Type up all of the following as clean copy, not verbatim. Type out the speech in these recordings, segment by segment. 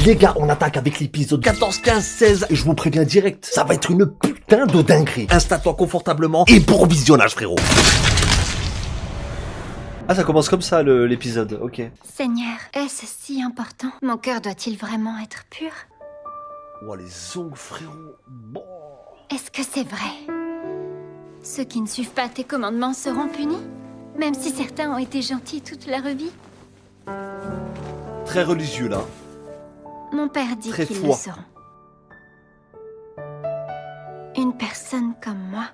Les gars, on attaque avec l'épisode 14, 15, 16 et je vous préviens direct, ça va être une putain de dinguerie. Installe-toi confortablement et bon visionnage frérot. Ah, ça commence comme ça l'épisode, ok. Seigneur, est-ce si important? Mon cœur doit-il vraiment être pur? Oh, les ongles frérot, bon. Est-ce que c'est vrai? Ceux qui ne suivent pas tes commandements seront punis? Même si certains ont été gentils toute leur vie? Très religieux là. Mon père dit Très qu'ils foi. le seront. Une personne comme moi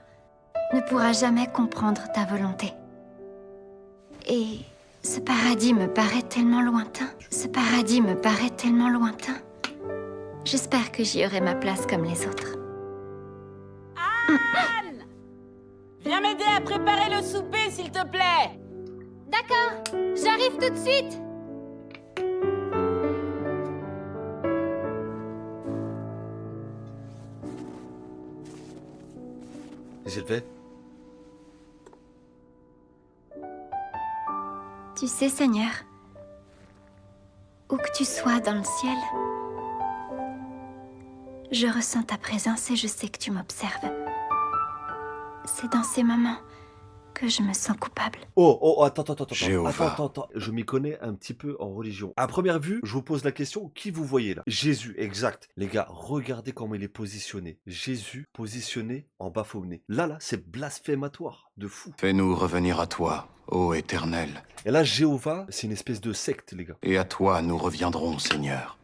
ne pourra jamais comprendre ta volonté. Et ce paradis me paraît tellement lointain. Ce paradis me paraît tellement lointain. J'espère que j'y aurai ma place comme les autres. Anne! Viens m'aider à préparer le souper, s'il te plaît! D'accord, j'arrive tout de suite. Qu'est-ce qu'elle fait? Tu sais, Seigneur, où que tu sois dans le ciel, je ressens ta présence et je sais que tu m'observes. C'est dans ces moments que je me sens coupable. Oh, attends. Jéhovah. Attends. Je m'y connais un petit peu en religion. À première vue, je vous pose la question, qui vous voyez là? Jésus, exact. Les gars, regardez comment il est positionné. Jésus positionné en bas-fauné. Là, c'est blasphématoire, de fou. Fais-nous revenir à toi, ô Éternel, Et là, Jéhovah, c'est une espèce de secte, les gars. et à toi nous reviendrons, Seigneur.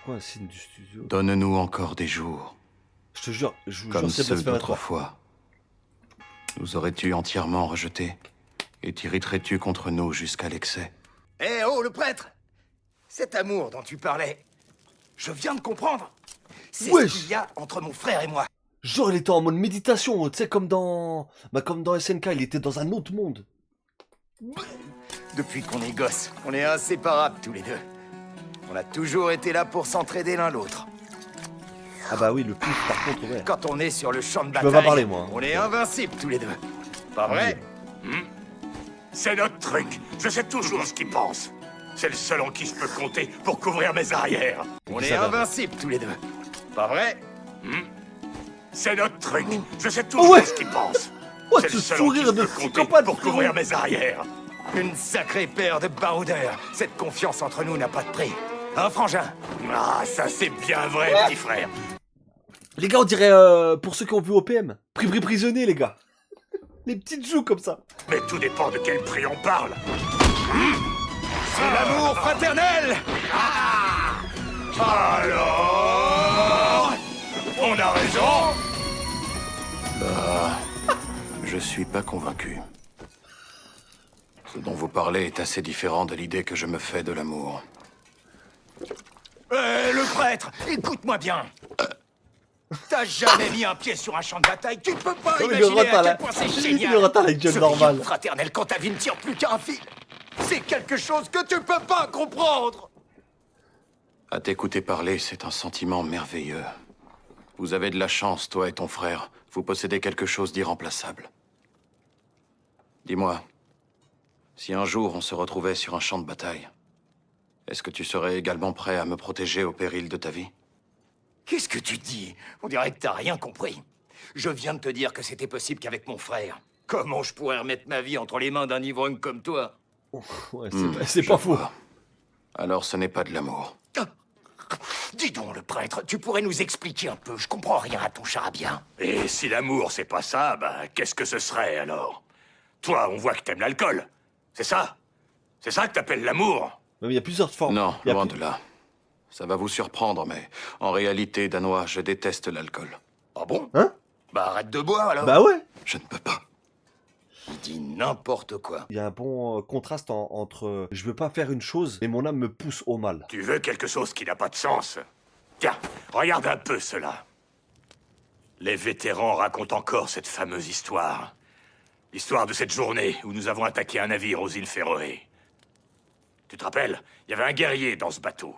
Quoi, un signe du studio? Donne-nous encore des jours, Je te jure, c'est comme ceux blasphématoire. d'autrefois. Nous aurais-tu entièrement rejetés, et t'irriterais-tu contre nous jusqu'à l'excès? Eh oh, le prêtre! Cet amour dont tu parlais, je viens de comprendre. C'est Wesh. ce qu'il y a entre mon frère et moi. Genre, il était en mode méditation, tu sais, comme dans SNK, il était dans un autre monde. Depuis qu'on est gosses, on est inséparables tous les deux. On a toujours été là pour s'entraider l'un l'autre. Ah bah oui, le pif, par contre, ouais. Quand on est sur le champ de peux bataille, pas parler, moi, hein. on est invincibles tous les deux. Pas vrai? C'est notre truc. Je sais toujours ce qu'il pense. C'est le seul en qui je peux compter pour couvrir mes arrières. On qui est ça va? invincibles tous les deux. Pas vrai? C'est notre truc. Je sais Oh toujours ouais. ce qu'il pense. Oh, C'est ce le seul en qui je sourire de peux compter psychopathe, pour frérot. couvrir mes arrières. Une sacrée paire de baroudeurs. Cette confiance entre nous n'a pas de prix. Un frangin. Ah, ça c'est bien vrai, petit frère. Les gars, on dirait, pour ceux qui ont vu OPM, prisonnier, les gars. Les petites joues comme ça. Mais tout dépend de quel prix on parle. C'est l'amour fraternel. Alors, on a raison. Je suis pas convaincu. Ce dont vous parlez est assez différent de l'idée que je me fais de l'amour. Le prêtre, écoute-moi bien. T'as jamais mis un pied sur un champ de bataille. Tu peux pas Oh, il imaginer retard, à là. quel point c'est Il génial. retard avec John Ce normal. lien fraternel quand ta vie ne tire plus qu'à un fil. C'est quelque chose que tu peux pas comprendre. À t'écouter parler, c'est un sentiment merveilleux. Vous avez de la chance, toi et ton frère. Vous possédez quelque chose d'irremplaçable. Dis-moi, si un jour on se retrouvait sur un champ de bataille, est-ce que tu serais également prêt à me protéger au péril de ta vie? Qu'est-ce que tu dis? On dirait que t'as rien compris. Je viens de te dire que c'était possible qu'avec mon frère. Comment je pourrais remettre ma vie entre les mains d'un ivrogne comme toi? Ouais, c'est pas Je faux. vois. Alors ce n'est pas de l'amour. Dis donc, le prêtre, tu pourrais nous expliquer un peu. Je comprends rien à ton charabia. Et si l'amour c'est pas ça, bah qu'est-ce que ce serait alors? Toi, on voit que t'aimes l'alcool. C'est ça? C'est ça que t'appelles l'amour? Mais il y a plusieurs formes. Non, Il y a loin plus- de là. Ça va vous surprendre, mais en réalité, Danois, je déteste l'alcool. Ah bon? Hein? Bah arrête de boire alors. Bah ouais. Je ne peux pas. Il dit n'importe quoi. Il y a un bon contraste entre je veux pas faire une chose, mais mon âme me pousse au mal. Tu veux quelque chose qui n'a pas de sens? Tiens, regarde un peu cela. Les vétérans racontent encore cette fameuse histoire. L'histoire de cette journée où nous avons attaqué un navire aux îles Féroé. Tu te rappelles? Il y avait un guerrier dans ce bateau.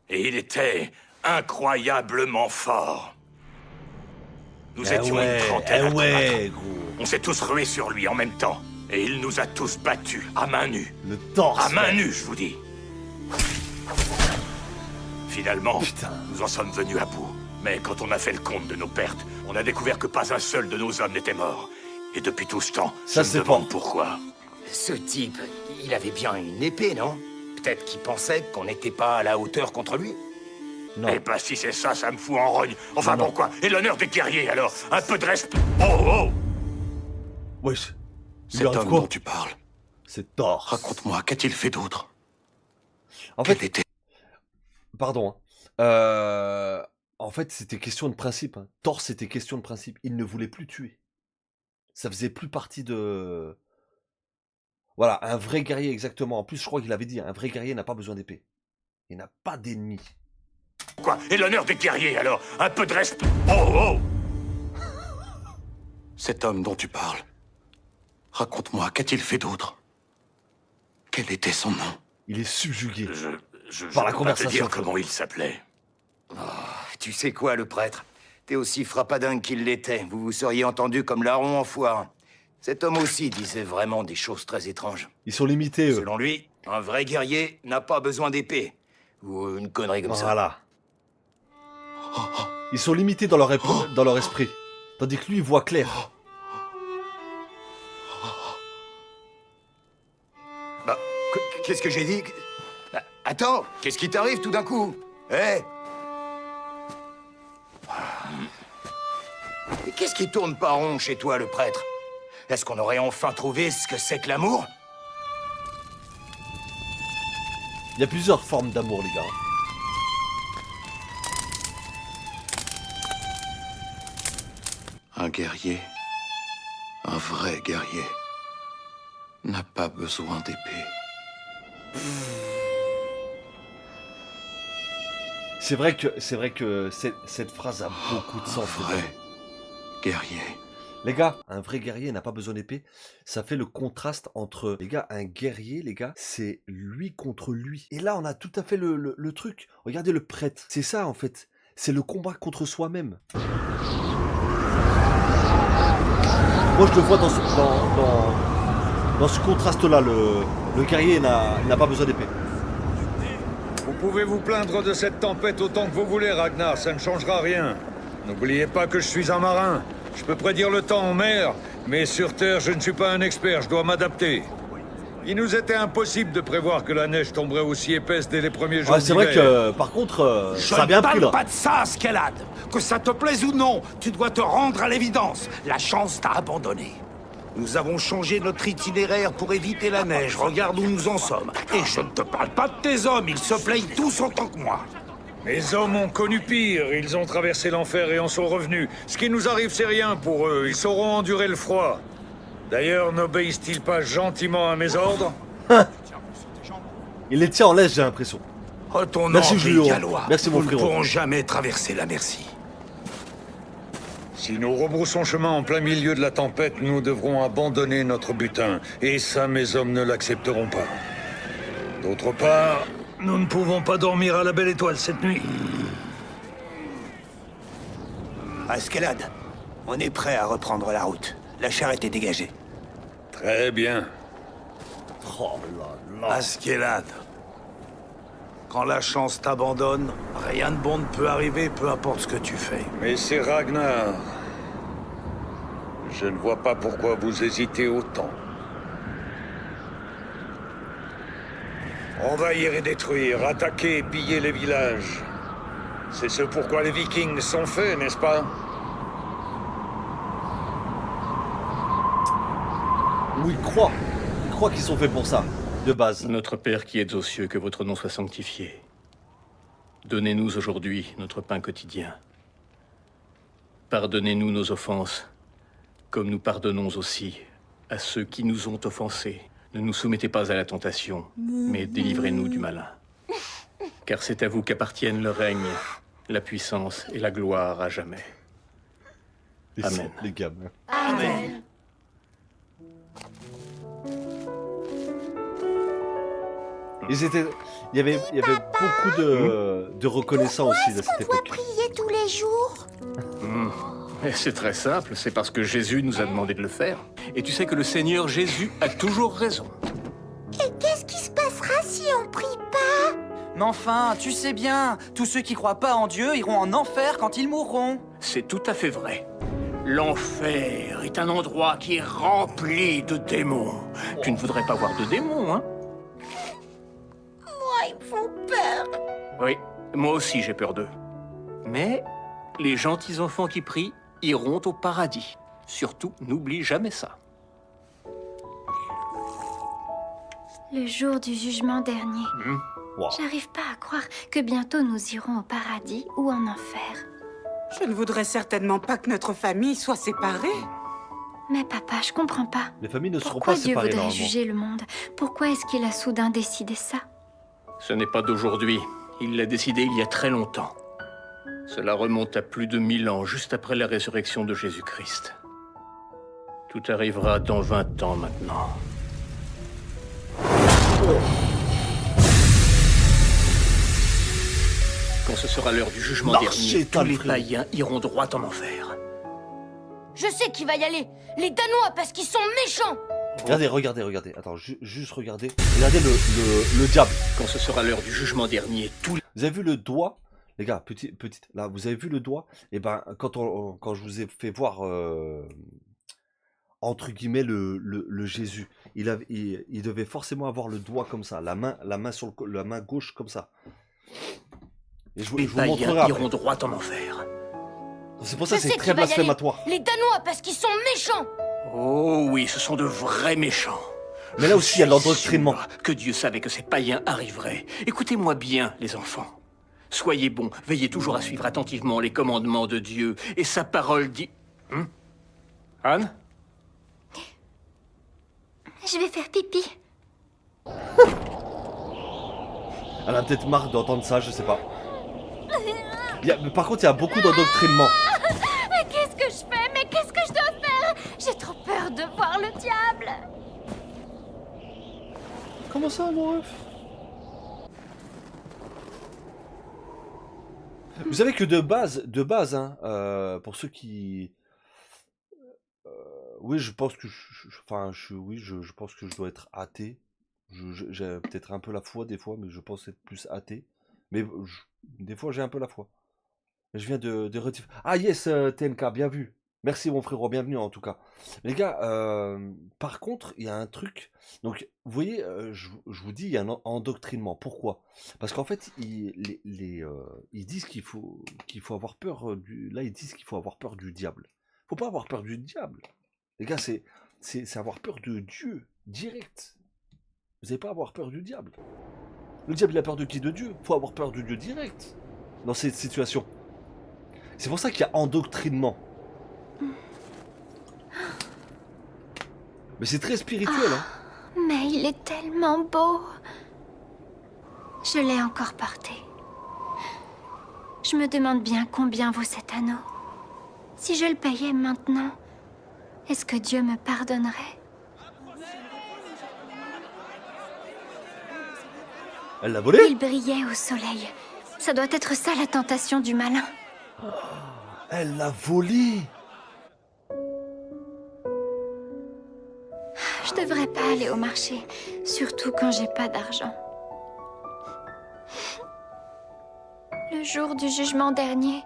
Et il était incroyablement fort. Nous étions une trentaine à combattre. gros. On s'est tous rués sur lui en même temps. Et il nous a tous battus, à main nue. Le torse. À main nue, je vous dis. Finalement, Putain. nous en sommes venus à bout. Mais quand on a fait le compte de nos pertes, on a découvert que pas un seul de nos hommes n'était mort. Et depuis tout ce temps, Ça, je c'est me demande fort. pourquoi. Ce type, il avait bien une épée, non? Peut-être qu'il pensait qu'on n'était pas à la hauteur contre lui. Non. Eh ben si c'est ça, ça me fout en rogne. Enfin Non. pourquoi? Et l'honneur des guerriers alors? Un peu de respect. Oh. Wesh. Il Cet lui arrive homme quoi? dont tu parles, C'est Thor. raconte-moi, qu'a-t-il fait d'autre? En Quel fait, était... pardon. En fait, c'était question de principe. Hein. Thor, c'était question de principe. Il ne voulait plus tuer. Ça faisait plus partie de... Voilà, un vrai guerrier, exactement. En plus, je crois qu'il avait dit, un vrai guerrier n'a pas besoin d'épée. Il n'a pas d'ennemi. Quoi? Et l'honneur des guerriers alors? Un peu de respect. Oh. Cet homme dont tu parles, raconte-moi, qu'a-t-il fait d'autre? Quel était son nom? Il est subjugué. Je Par la peux pas te conversation, dire frère. comment il s'appelait. Tu sais quoi, le prêtre? T'es aussi frappadingue qu'il l'était. Vous vous seriez entendu comme larron en foire. Cet homme aussi disait vraiment des choses très étranges. Ils sont limités, eux. Selon lui, un vrai guerrier n'a pas besoin d'épée. Ou une connerie comme ça. Voilà. Ils sont limités dans dans leur esprit. Tandis que lui, il voit clair. Bah, qu'est-ce que j'ai dit? Attends, qu'est-ce qui t'arrive tout d'un coup? Hé! Et qu'est-ce qui tourne pas rond chez toi, le prêtre? Est-ce qu'on aurait enfin trouvé ce que c'est que l'amour? Il y a plusieurs formes d'amour, les gars. Un guerrier, un vrai guerrier, n'a pas besoin d'épée. C'est vrai que cette phrase a beaucoup de sens. Un vrai guerrier. Les gars, un vrai guerrier n'a pas besoin d'épée. Ça fait le contraste entre, les gars, un guerrier, les gars, c'est lui contre lui. Et là, on a tout à fait le truc. Regardez le prêtre. C'est ça, en fait. C'est le combat contre soi-même. Moi, je le vois dans ce contraste-là. Le guerrier n'a pas besoin d'épée. Vous pouvez vous plaindre de cette tempête autant que vous voulez, Ragnar, ça ne changera rien. N'oubliez pas que je suis un marin. Je peux prédire le temps en mer, mais sur Terre, je ne suis pas un expert, je dois m'adapter. Il nous était impossible de prévoir que la neige tomberait aussi épaisse dès les premiers jours Ouais, c'est vrai d'hiver. que, par contre, ça a bien pris, là. Pas de ça, Skellad. Que ça te plaise ou non, tu dois te rendre à l'évidence. La chance t'a abandonné. Nous avons changé notre itinéraire pour éviter la neige. Regarde où nous en sommes. Et je ne te parle pas de tes hommes, ils se plaignent tous autant que moi. Mes hommes ont connu pire, ils ont traversé l'enfer et en sont revenus. Ce qui nous arrive, c'est rien pour eux, ils sauront endurer le froid. D'ailleurs, n'obéissent-ils pas gentiment à mes ordres? Il les tient en laisse, j'ai l'impression. Retournons Merci, en Julio. pays gallois. Merci, mon Nous ne frérot. pourrons jamais traverser la Merci. Si nous rebroussons chemin en plein milieu de la tempête, nous devrons abandonner notre butin. Et ça, mes hommes ne l'accepteront pas. D'autre part, nous ne pouvons pas dormir à la belle étoile cette nuit. Skellad, on est prêt à reprendre la route. La charrette est dégagée. Très bien. Oh là là. Skellad, quand la chance t'abandonne, rien de bon ne peut arriver, peu importe ce que tu fais. Mais c'est Ragnar. Je ne vois pas pourquoi vous hésitez autant. Envahir et détruire, attaquer et piller les villages. C'est ce pourquoi les Vikings sont faits, n'est-ce pas? Ou ils croient. Ils croient qu'ils sont faits pour ça, de base. Notre Père qui êtes aux cieux, que votre nom soit sanctifié. Donnez-nous aujourd'hui notre pain quotidien. Pardonnez-nous nos offenses, comme nous pardonnons aussi à ceux qui nous ont offensés. Ne nous soumettez pas à la tentation, mais délivrez-nous du malin. Car c'est à vous qu'appartiennent le règne, la puissance et la gloire à jamais. Amen. Les gamins. Amen. Il y avait beaucoup de reconnaissance aussi à cette époque. Prier tous les jours. Et c'est très simple, c'est parce que Jésus nous a demandé de le faire. Et tu sais que le Seigneur Jésus a toujours raison. Et qu'est-ce qui se passera si on prie pas? Mais enfin, tu sais bien, tous ceux qui croient pas en Dieu iront en enfer quand ils mourront. C'est tout à fait vrai. L'enfer est un endroit qui est rempli de démons. Tu ne voudrais pas voir de démons, hein? Moi, ils me font peur. Oui, moi aussi j'ai peur d'eux. Mais les gentils enfants qui prient iront au paradis. Surtout, n'oublie jamais ça. Le jour du jugement dernier. Wow. J'arrive pas à croire que bientôt nous irons au paradis ou en enfer. Je ne voudrais certainement pas que notre famille soit séparée. Mais papa, je comprends pas. Les familles ne seront Pourquoi pas Dieu séparées voudrait normalement. juger le monde? Pourquoi est-ce qu'il a soudain décidé ça? Ce n'est pas d'aujourd'hui. Il l'a décidé il y a très longtemps. Cela remonte à plus de 1000 ans, juste après la résurrection de Jésus-Christ. Tout arrivera dans 20 ans maintenant. Quand ce sera l'heure du jugement dernier, tous les païens iront droit en enfer. Je sais qui va y aller. Les Danois, parce qu'ils sont méchants. Regardez. Attends, juste regardez. Regardez le diable. Quand ce sera l'heure du jugement dernier, tous les... Vous avez vu le doigt? Les gars, petite, là, vous avez vu le doigt? Et ben, quand je vous ai fait voir, entre guillemets, le Jésus, il devait forcément avoir le doigt comme ça, la main sur la main gauche comme ça. Et je vous montrerai après. iront droit en enfer. C'est pour ça que c'est très blasphématoire. Les Danois, parce qu'ils sont méchants. Oh oui, ce sont de vrais méchants. Mais là aussi, il y a l'endoctrinement. Que Dieu savait que ces païens arriveraient. Écoutez-moi bien, les enfants. Soyez bons, veillez toujours à suivre attentivement les commandements de Dieu. Et sa parole dit... Anne? Je vais faire pipi. Elle a peut-être marre d'entendre ça, je sais pas. Mais par contre, il y a beaucoup d'endoctrinement. Mais qu'est-ce que je fais? Mais qu'est-ce que je dois faire? J'ai trop peur de voir le diable. Comment ça, mon ref? Vous savez que de base, hein, pour ceux qui... oui, je pense que je pense que je dois être athée. J'ai peut-être un peu la foi des fois, mais je pense être plus athée. Mais des fois, j'ai un peu la foi. Je viens de retirer... Ah yes, TNK, bien vu. Merci mon frérot, bienvenue en tout cas. Les gars, par contre, il y a un truc. Donc, vous voyez, je vous dis, il y a un endoctrinement. Pourquoi? Parce qu'en fait, ils disent qu'il faut avoir peur du... Là, ils disent qu'il faut avoir peur du diable. Faut pas avoir peur du diable. Les gars, c'est avoir peur de Dieu, direct. Vous n'avez pas à avoir peur du diable. Le diable, il a peur de qui? De Dieu. Faut avoir peur de Dieu direct. Dans cette situation. C'est pour ça qu'il y a endoctrinement. Mais c'est très spirituel, hein. Mais il est tellement beau. Je l'ai encore porté. Je me demande bien combien vaut cet anneau. Si je le payais maintenant, est-ce que Dieu me pardonnerait? Elle l'a volé? Il brillait au soleil. Ça doit être ça la tentation du malin. Elle l'a volé. Je devrais pas aller au marché, surtout quand j'ai pas d'argent. Le jour du jugement dernier,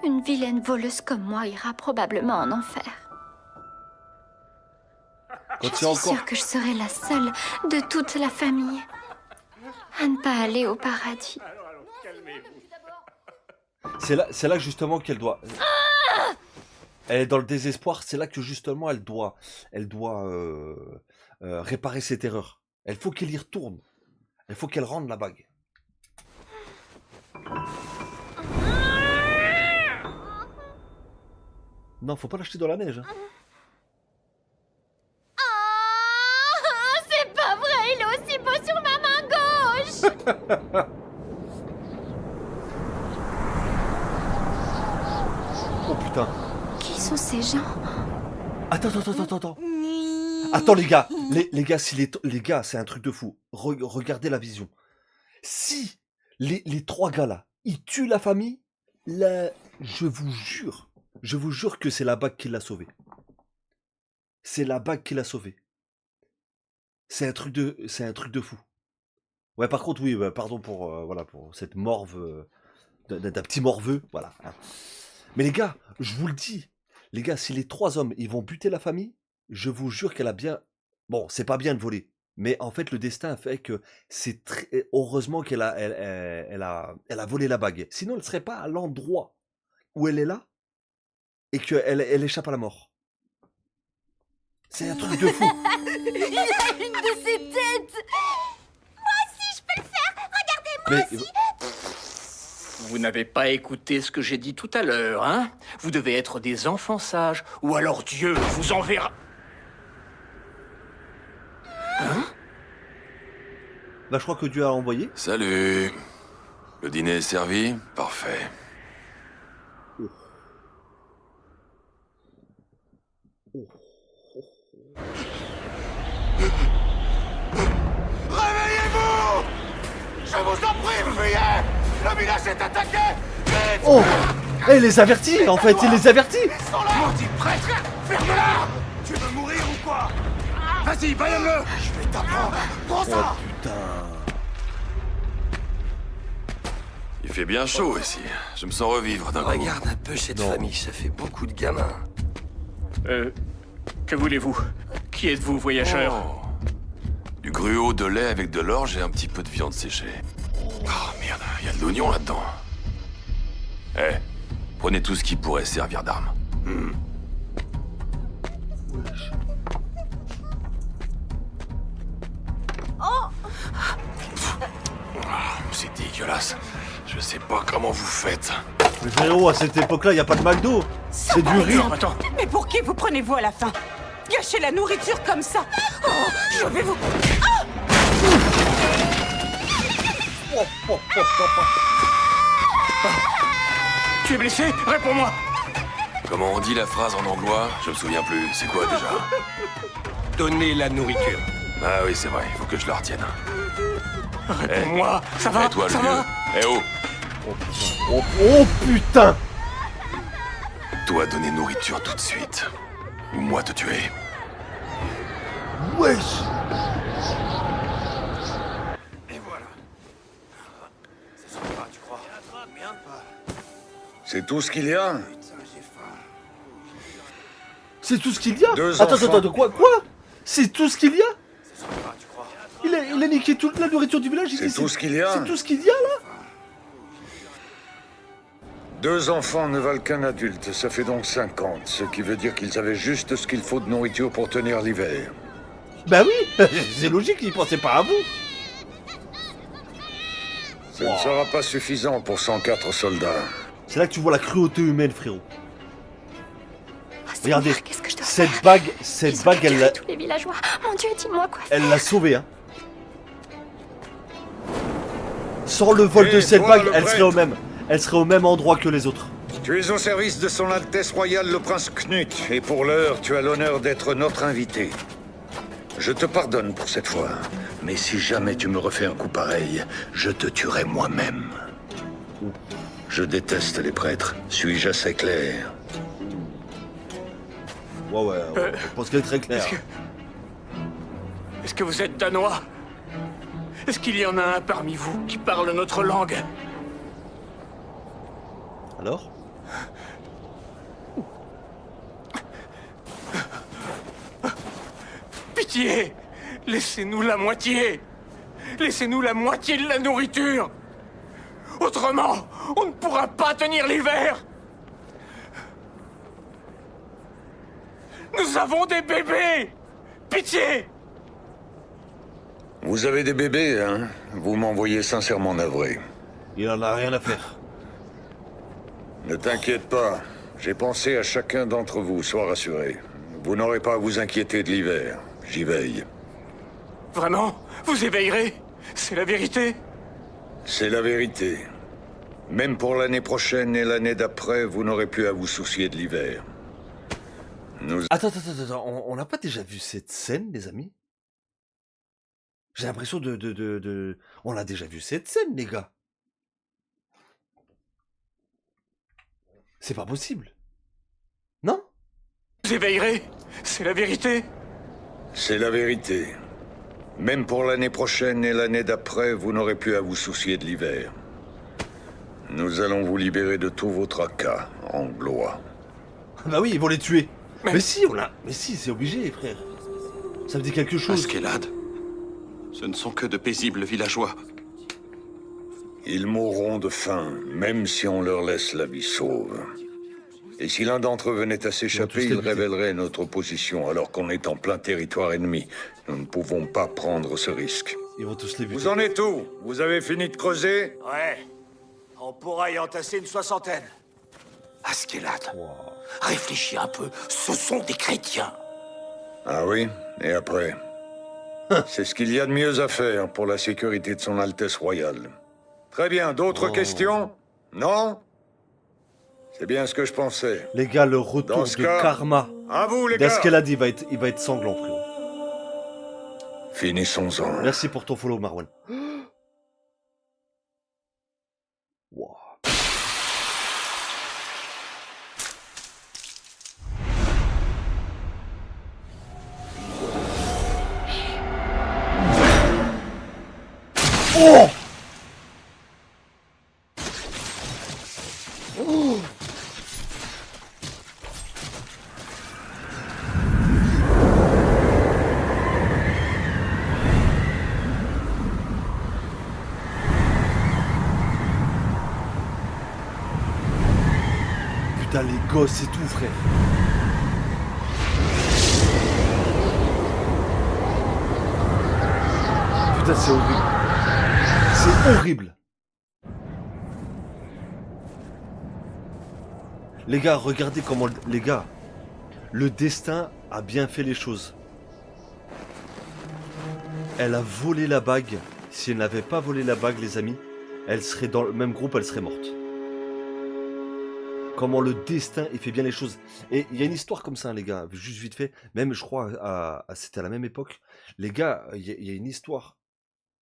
une vilaine voleuse comme moi ira probablement en enfer. Je suis sûre que je serai la seule de toute la famille à ne pas aller au paradis. C'est là justement qu'elle doit... Elle est dans le désespoir, c'est là que justement elle doit réparer cette erreur. Il faut qu'elle y retourne. Il faut qu'elle rende la bague. Non, faut pas l'acheter dans la neige. Hein. Oh, c'est pas vrai, il est aussi beau sur ma main gauche. Oh putain. Qui sont ces gens? Attends. Attends les gars, les gars, c'est un truc de fou. Regardez la vision. Si les trois gars là, ils tuent la famille, là, je vous jure que c'est la bague qui l'a sauvé. C'est la bague qui l'a sauvé. C'est un truc de fou. Ouais, par contre, oui, pardon pour, voilà, pour cette morve, d'un petit morveux, voilà. Hein. Mais les gars, je vous le dis, les gars, si les 3 hommes, ils vont buter la famille, je vous jure qu'elle a bien... Bon, c'est pas bien de voler, mais en fait, le destin fait que c'est très... Heureusement elle a volé la bague. Sinon, elle serait pas à l'endroit où elle est là et qu'elle échappe à la mort. C'est un truc de fou. Il a une de ses têtes. Moi aussi, je peux le faire. Regardez-moi Mais... aussi. Vous n'avez pas écouté ce que j'ai dit tout à l'heure, hein? Vous devez être des enfants sages, ou alors Dieu vous enverra... Hein? Bah, je crois que Dieu a envoyé. Salut. Le dîner est servi? Parfait. Réveillez-vous! Je vous en prie, fuyez! Le village est attaqué! Vite! Oh! Eh, il les avertit, en fait, il les avertit! Ils sont là! Maudit prêtre! Ferme-la! Tu veux mourir ou quoi? Vas-y, baillonne-le! Je vais t'apprendre! Prends ça! Oh, putain! Il fait bien chaud ici. Je me sens revivre d'un coup. Regarde un peu cette famille, ça fait beaucoup de gamins. Que voulez-vous? Qui êtes-vous, voyageur? Oh. Du gruau, de lait avec de l'orge et un petit peu de viande séchée. Oh merde, il y a de l'oignon là-dedans. Eh, prenez tout ce qui pourrait servir d'arme. C'est dégueulasse. Je sais pas comment vous faites. Mais frérot, à cette époque-là, il a pas de McDo. C'est du riz. Non, attends. Mais pour qui vous prenez-vous à la fin? Gâchez la nourriture comme ça. Oh, je vais vous... Tu es blessé? Réponds-moi! Comment on dit la phrase en anglois? Je me souviens plus. C'est quoi déjà? Donnez la nourriture. Ah oui, c'est vrai. Il faut que je la retienne. Réponds-moi! Ça va? Et toi, Ça le va? vieux? Eh oh! Oh putain! Toi, donner nourriture tout de suite. Ou moi te tuer. Wesh! Et voilà. Ça sera, tu crois? Bien. C'est tout ce qu'il y a? Putain, j'ai faim. C'est tout ce qu'il y a? Deux Attends, enfants. quoi? C'est tout ce qu'il y a? Ça sera, tu crois? Il a niqué toute la nourriture du village. C'est tout ce qu'il y a? C'est tout ce qu'il y a, là? 2 enfants ne valent qu'un adulte, ça fait donc 50, ce qui veut dire qu'ils avaient juste ce qu'il faut de nourriture pour tenir l'hiver. Bah oui, c'est logique, ils pensaient pas à vous. Ce ne sera pas suffisant pour 104 soldats. C'est là que tu vois la cruauté humaine, frérot. Oh, Seigneur, Regardez, qu'est-ce que je dois cette faire? bague, Ils ont elle capturé l'a, tous les villageois. Mon Dieu, dis-moi quoi faire. elle l'a sauvée, hein. Sans le vol de Et cette toi, bague, le elle serait au même endroit que les autres. Tu es au service de son Altesse Royale le Prince Knut, et pour l'heure, tu as l'honneur d'être notre invité. Je te pardonne pour cette fois, mais si jamais tu me refais un coup pareil, je te tuerai moi-même. Je déteste les prêtres, suis-je assez clair? Ouais, je pense qu'elle est très claire. Est-ce que vous êtes danois? Est-ce qu'il y en a un parmi vous qui parle notre langue? Alors? Pitié! Laissez-nous la moitié! Laissez-nous la moitié de la nourriture! Autrement, on ne pourra pas tenir l'hiver! Nous avons des bébés! Pitié! Vous avez des bébés, hein? Vous m'envoyez sincèrement navré. Il en a rien à faire. Ne t'inquiète pas, j'ai pensé à chacun d'entre vous, sois rassuré. Vous n'aurez pas à vous inquiéter de l'hiver, j'y veille. Vraiment? Vous éveillerez? C'est la vérité? C'est la vérité. Même pour l'année prochaine et l'année d'après, vous n'aurez plus à vous soucier de l'hiver. Nous... Attends, on n'a pas déjà vu cette scène, les amis? J'ai l'impression On a déjà vu cette scène, les gars. C'est pas possible. Non? Vous éveillerez? C'est la vérité? C'est la vérité. Même pour l'année prochaine et l'année d'après, vous n'aurez plus à vous soucier de l'hiver. Nous allons vous libérer de tous vos tracas, anglois. Bah oui, ils vont les tuer. Mais si, Mais si, c'est obligé, frère. Ça me dit quelque chose. Askeladd, ce ne sont que de paisibles villageois. Ils mourront de faim, même si on leur laisse la vie sauve. Et si l'un d'entre eux venait à s'échapper, il révélerait notre position, alors qu'on est en plein territoire ennemi. Nous ne pouvons pas prendre ce risque. Ils vont tous les buter. Vous en êtes où? Vous avez fini de creuser? Ouais. On pourra y entasser une 60aine. Askeladd, réfléchis un peu. Ce sont des chrétiens. Ah oui? Et après? C'est ce qu'il y a de mieux à faire pour la sécurité de son Altesse Royale. Très bien, d'autres questions? Non? C'est bien ce que je pensais. Les gars, le retour Dans ce de cas, karma à vous, les gars. d'Askeladd, il va être sanglant, frérot. Finissons-en. Merci pour ton follow, Marwan. Wow. Oh! Oh! Putain, les gosses et tout, frère. Putain, c'est horrible. C'est horrible. Les gars, regardez comment... Les gars, le destin a bien fait les choses. Elle a volé la bague. Si elle n'avait pas volé la bague, les amis, elle serait dans le même groupe, elle serait morte. Comment le destin, il fait bien les choses. Et il y a une histoire comme ça, hein, les gars, juste vite fait. Même, je crois, c'était à la même époque. Les gars, il y a une histoire...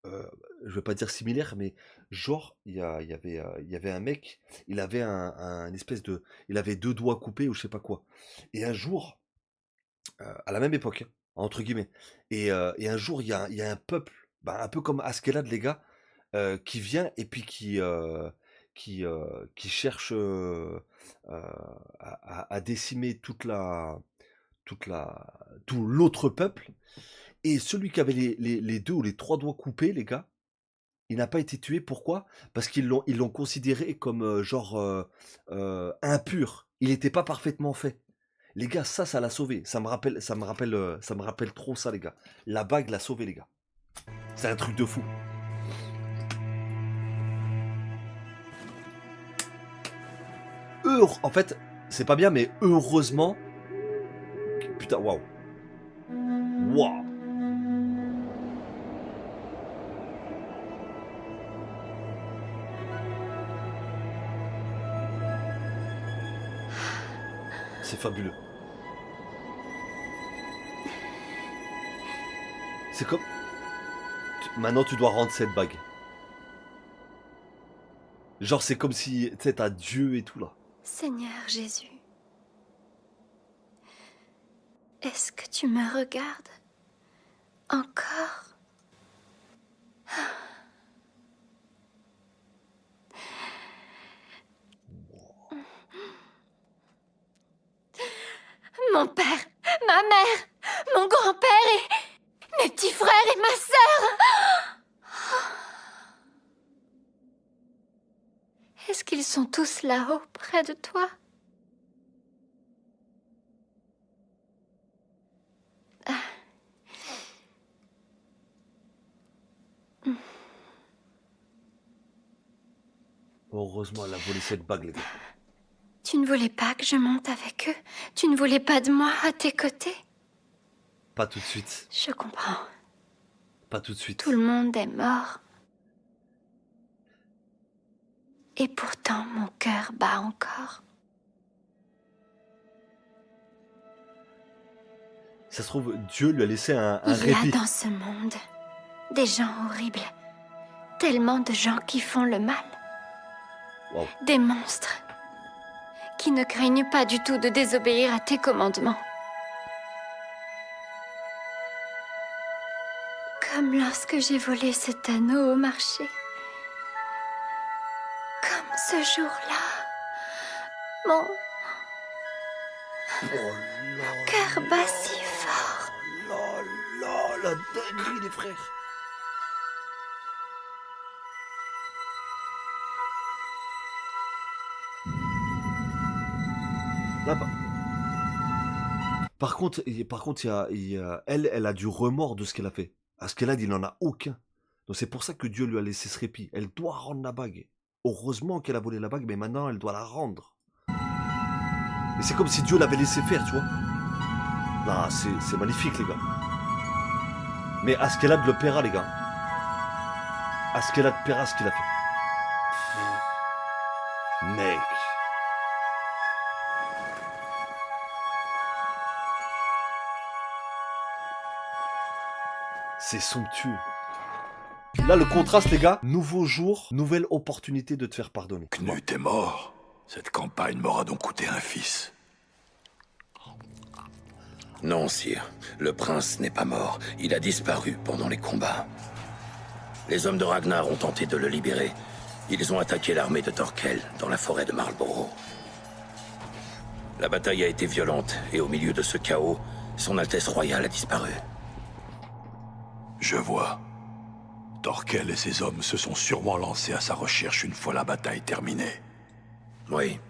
je veux pas dire similaire, mais genre, il y avait un mec, il avait un espèce de... Il avait 2 doigts coupés ou je sais pas quoi. Et un jour, à la même époque, hein, entre guillemets, et un jour, il y a un peuple, bah, un peu comme Askeladd, les gars, qui vient et puis qui cherche à décimer tout l'autre peuple. Et celui qui avait les 2 ou les 3 doigts coupés, les gars, il n'a pas été tué. Pourquoi? Parce qu'ils l'ont considéré comme impur. Il n'était pas parfaitement fait. Les gars, ça l'a sauvé. Ça me rappelle trop ça, les gars. La bague l'a sauvé, les gars. C'est un truc de fou. En fait, c'est pas bien, mais heureusement. Putain, waouh. Waouh. C'est fabuleux. C'est comme... Maintenant, tu dois rendre cette bague. Genre, c'est comme si... Tu sais, t'as Dieu et tout, là. Seigneur Jésus, est-ce que tu me regardes encore? Mon père, ma mère, mon grand-père et mes petits frères et ma sœur. Est-ce qu'ils sont tous là-haut, près de toi? Heureusement, elle a volé cette bague, les gars. Tu ne voulais pas que je monte avec eux? Tu ne voulais pas de moi à tes côtés? Pas tout de suite. Je comprends. Pas tout de suite. Tout le monde est mort. Et pourtant, mon cœur bat encore. Ça se trouve, Dieu lui a laissé un répit. Il y a dans ce monde des gens horribles. Tellement de gens qui font le mal. Wow. Des monstres qui ne craignent pas du tout de désobéir à tes commandements. Comme Comme lorsque j'ai volé cet anneau au marché. Comme ce jour-là. Mon cœur bat si fort. La dinguerie, les frères. Là-bas. Par contre, elle a du remords de ce qu'elle a fait. Askelad, il n'en a aucun. Donc c'est pour ça que Dieu lui a laissé ce répit. Elle doit rendre la bague. Heureusement qu'elle a volé la bague, mais maintenant elle doit la rendre. Et c'est comme si Dieu l'avait laissé faire, tu vois. Là, c'est magnifique, les gars. Mais Askelad le paiera, les gars. Askelad paiera ce qu'il a fait. Mec. C'est somptueux. Là, le contraste, les gars. Nouveau jour, nouvelle opportunité de te faire pardonner. Knut est mort. Cette campagne m'aura donc coûté un fils. Non, sire. Le prince n'est pas mort. Il a disparu pendant les combats. Les hommes de Ragnar ont tenté de le libérer. Ils ont attaqué l'armée de Thorkel dans la forêt de Marlborough. La bataille a été violente et au milieu de ce chaos, son Altesse royale a disparu. Je vois. Thorkel et ses hommes se sont sûrement lancés à sa recherche une fois la bataille terminée. Oui.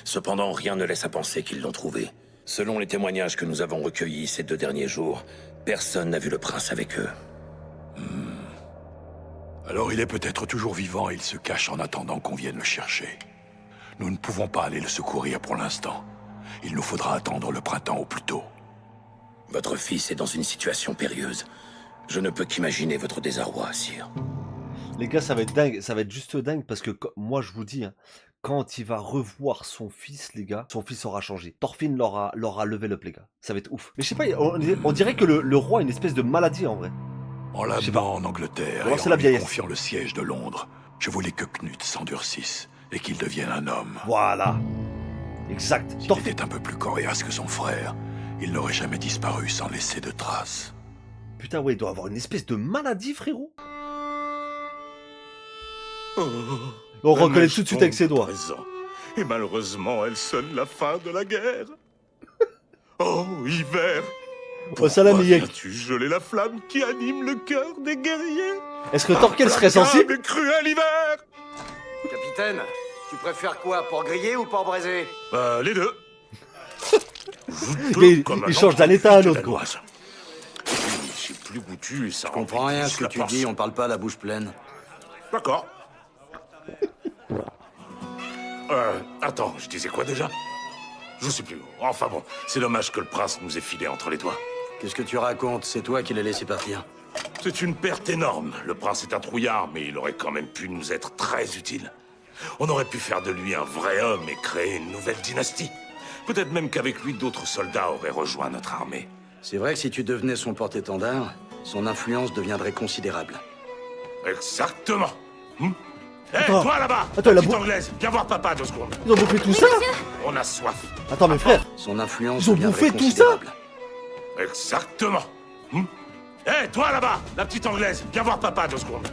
Cependant, rien ne laisse à penser qu'ils l'ont trouvé. Selon les témoignages que nous avons recueillis ces 2 derniers jours, personne n'a vu le prince avec eux. Alors il est peut-être toujours vivant et il se cache en attendant qu'on vienne le chercher. Nous ne pouvons pas aller le secourir pour l'instant. Il nous faudra attendre le printemps au plus tôt. Votre fils est dans une situation périlleuse. Je ne peux qu'imaginer votre désarroi, sire. Les gars, ça va être dingue, ça va être juste dingue parce que moi je vous dis, hein, quand il va revoir son fils, les gars, son fils aura changé. Thorfinn l'aura level up, les gars. Ça va être ouf. Mais je sais pas, on dirait que le roi a une espèce de maladie en vrai. En l'amenant en Angleterre Alors, et en lui confiant le siège de Londres, je voulais que Knut s'endurcisse et qu'il devienne un homme. Voilà. Exact. S'il était un peu plus coriace que son frère, il n'aurait jamais disparu sans laisser de traces. Putain, ouais, il doit avoir une espèce de maladie, frérot. On reconnaît tout de suite avec ses doigts. Présent. Et malheureusement, elle sonne la fin de la guerre. Oh, hiver! Oh, salam, Yek. As-tu gelé la flamme qui anime le cœur des guerriers? Est-ce que Thorkel serait sensible? Le cruel hiver! Capitaine, tu préfères quoi, pour griller ou pour braiser? Les deux. Il change d'un état à l'autre, quoi. J'ai plus goûtu, ça. Je comprends rien à ce que tu dis, on parle pas la bouche pleine. D'accord. Attends, je disais quoi déjà? Je sais plus. Enfin bon, c'est dommage que le prince nous ait filé entre les doigts. Qu'est-ce que tu racontes? C'est toi qui l'as laissé partir. C'est une perte énorme. Le prince est un trouillard, mais il aurait quand même pu nous être très utile. On aurait pu faire de lui un vrai homme et créer une nouvelle dynastie. Peut-être même qu'avec lui, d'autres soldats auraient rejoint notre armée. C'est vrai que si tu devenais son porte-étendard, son influence deviendrait considérable. Exactement. Hé, Attends. toi là-bas, Attends, la petite anglaise, viens voir papa 2 secondes. Ils ont bouffé tout ça? On a soif. Attends, mes frères. Son influence Ils ont bouffé tout ça? Exactement. Hé, toi là-bas, la petite anglaise, viens voir papa 2 secondes.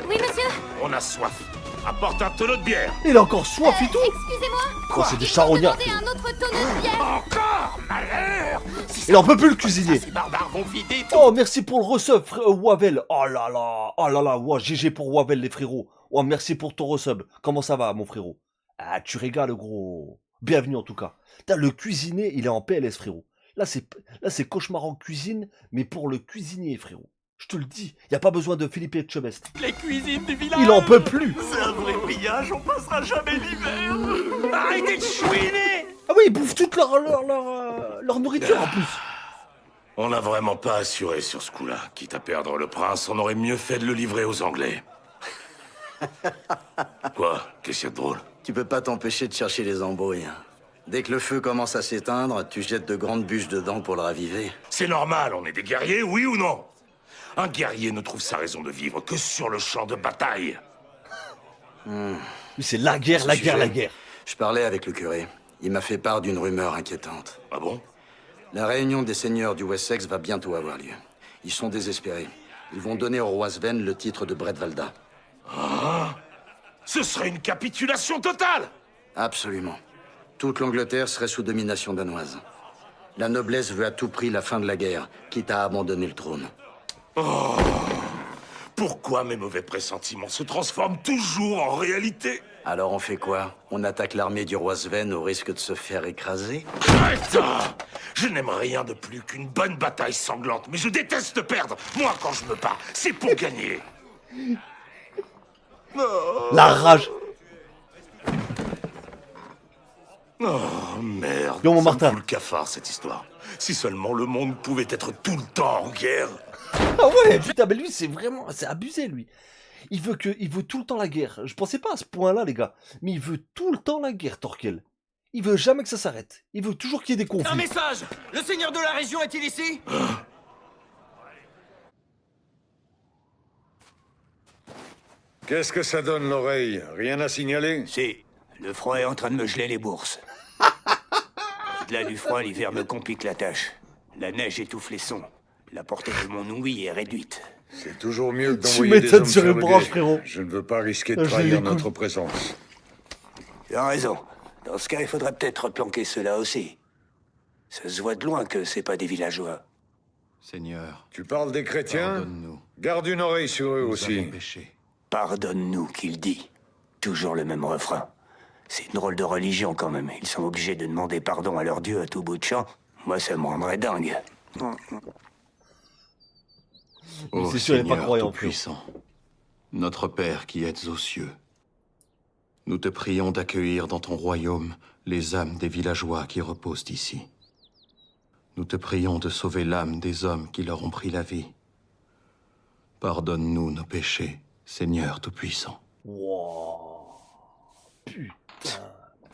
Oui, monsieur. On a soif. Apporte un tonneau de bière. Il a encore soif et tout. Excusez-moi. Oh, c'est des charognards. Demandez un autre tonneau de bière. Encore, malheur. Il en peut plus, le cuisinier. Ces barbares vont vider tout. Oh, merci pour le resub, Wavel. Oh là là, wow, GG pour Wavel, les frérots. Oh, merci pour ton resub. Comment ça va, mon frérot? Ah, tu régales, gros. Bienvenue, en tout cas. Putain, le cuisinier, il est en PLS, frérot. Là, c'est cauchemar en cuisine, mais pour le cuisinier, frérot. Je te le dis, y a pas besoin de Philippe Etchebest. Les cuisines du village. Il en peut plus. C'est un vrai pillage, on passera jamais l'hiver. Arrêtez de chouiner. Ah oui, ils bouffent toute leur nourriture, en plus. On n'a vraiment pas assuré sur ce coup-là. Quitte à perdre le prince, on aurait mieux fait de le livrer aux Anglais. Quoi? Qu'est-ce qu'il y a de drôle? Tu peux pas t'empêcher de chercher les embrouilles. Dès que le feu commence à s'éteindre, tu jettes de grandes bûches dedans pour le raviver. C'est normal, on est des guerriers, oui ou non? Un guerrier ne trouve sa raison de vivre que sur le champ de bataille. C'est la guerre, la guerre, la guerre. Je parlais avec le curé. Il m'a fait part d'une rumeur inquiétante. Ah bon? La réunion des seigneurs du Wessex va bientôt avoir lieu. Ils sont désespérés. Ils vont donner au roi Sven le titre de Bredvalda. Ah, ce serait une capitulation totale! Absolument. Toute l'Angleterre serait sous domination danoise. La noblesse veut à tout prix la fin de la guerre, quitte à abandonner le trône. Oh, pourquoi mes mauvais pressentiments se transforment toujours en réalité? Alors on fait quoi? On attaque l'armée du roi Sven au risque de se faire écraser? Putain! Je n'aime rien de plus qu'une bonne bataille sanglante, mais je déteste perdre. Moi, quand je me bats, c'est pour gagner. La rage. Oh, merde. Yo, mon Ça me Martin. fout le cafard, cette histoire. Si seulement le monde pouvait être tout le temps en guerre. Ah ouais, putain, mais lui, c'est vraiment... C'est abusé, lui. Il veut tout le temps la guerre. Je pensais pas à ce point-là, les gars. Mais il veut tout le temps la guerre, Thorkel. Il veut jamais que ça s'arrête. Il veut toujours qu'il y ait des conflits. Un message! Le seigneur de la région est-il ici? Qu'est-ce que ça donne, l'oreille? Rien à signaler? Si. Le froid est en train de me geler les bourses. Au-delà du froid, l'hiver me complique la tâche. La neige étouffe les sons. La portée de mon ouïe est réduite. C'est toujours mieux que Tu d'envoyer des hommes m'étonnes sur faire une le branche, guet. frérot. Je ne veux pas risquer de Je trahir l'écoute. notre présence. Tu as raison. Dans ce cas, il faudrait peut-être planquer ceux-là aussi. Ça se voit de loin que c'est pas des villageois. Seigneur, Tu parles des chrétiens? pardonne-nous. Garde une oreille sur eux Nous aussi. avons péché. Pardonne-nous, qu'il dit. Toujours le même refrain. C'est une drôle de religion quand même. Ils sont obligés de demander pardon à leur Dieu à tout bout de champ. Moi, ça me rendrait dingue. Ô c'est sûr, il est pas Seigneur croyant, tout-puissant, notre Père qui êtes aux cieux, nous te prions d'accueillir dans ton royaume les âmes des villageois qui reposent ici. Nous te prions de sauver l'âme des hommes qui leur ont pris la vie. Pardonne-nous nos péchés, Seigneur tout-puissant. Wow. Putain.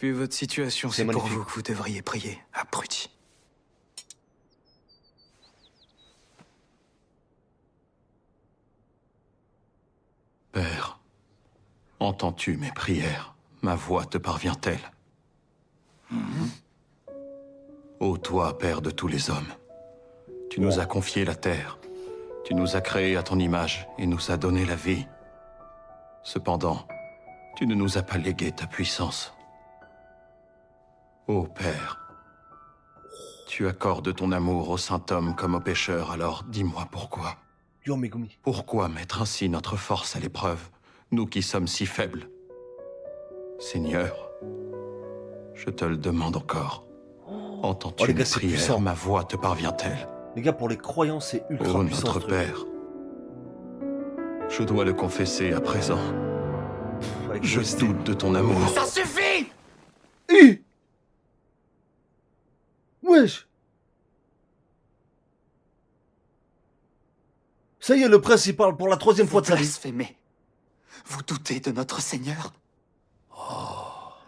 Vu votre situation, C'est c'est pour magnifique. vous que vous devriez prier, abruti. Père, entends-tu mes prières? Ma voix te parvient-elle? Ô toi, Père de tous les hommes, tu nous as confié la terre, tu nous as créés à ton image et nous as donné la vie. Cependant, tu ne nous as pas légué ta puissance. Ô Père, tu accordes ton amour au saint homme comme au pécheur, alors dis-moi pourquoi. Yo, Megumi. Pourquoi mettre ainsi notre force à l'épreuve, nous qui sommes si faibles? Seigneur, je te le demande encore. Entends-tu les gars, mes c'est prières? puissant. Ma voix te parvient-elle? Les gars, pour les croyants, c'est ultra Ô puissant. notre ce truc. Père, je dois le confesser à présent. Avec Je OST. doute de ton amour. Ça suffit! Wesh. Ça y est, le prince, il parle pour la troisième fois de sa vie. Blasphémez. Vous doutez de notre Seigneur?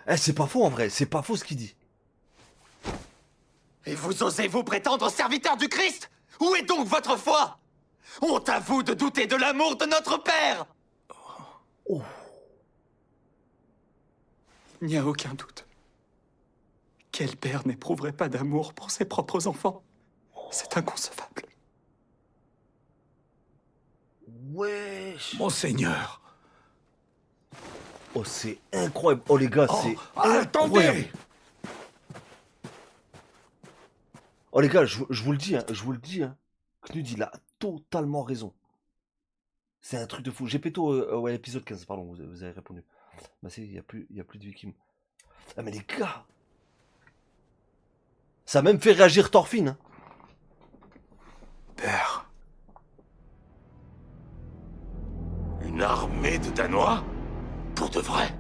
Eh, c'est pas faux en vrai, c'est pas faux ce qu'il dit. Et vous osez vous prétendre serviteur du Christ? Où est donc votre foi? Honte à vous de douter de l'amour de notre Père! Oh. Il n'y a aucun doute. Quel père n'éprouverait pas d'amour pour ses propres enfants? C'est inconcevable. Wesh. Monseigneur. Oh, c'est incroyable. Oh, les gars, c'est Attendez! incroyable. Oh, les gars, je vous le dis, hein. Knud, il a totalement raison. C'est un truc de fou. Gepetto, ouais, épisode 15, pardon, vous avez répondu. Bah, il y a plus de Viking. Ah, mais les gars. Ça a même fait réagir Thorfinn. Hein. Père. Une armée de Danois? Pour de vrai?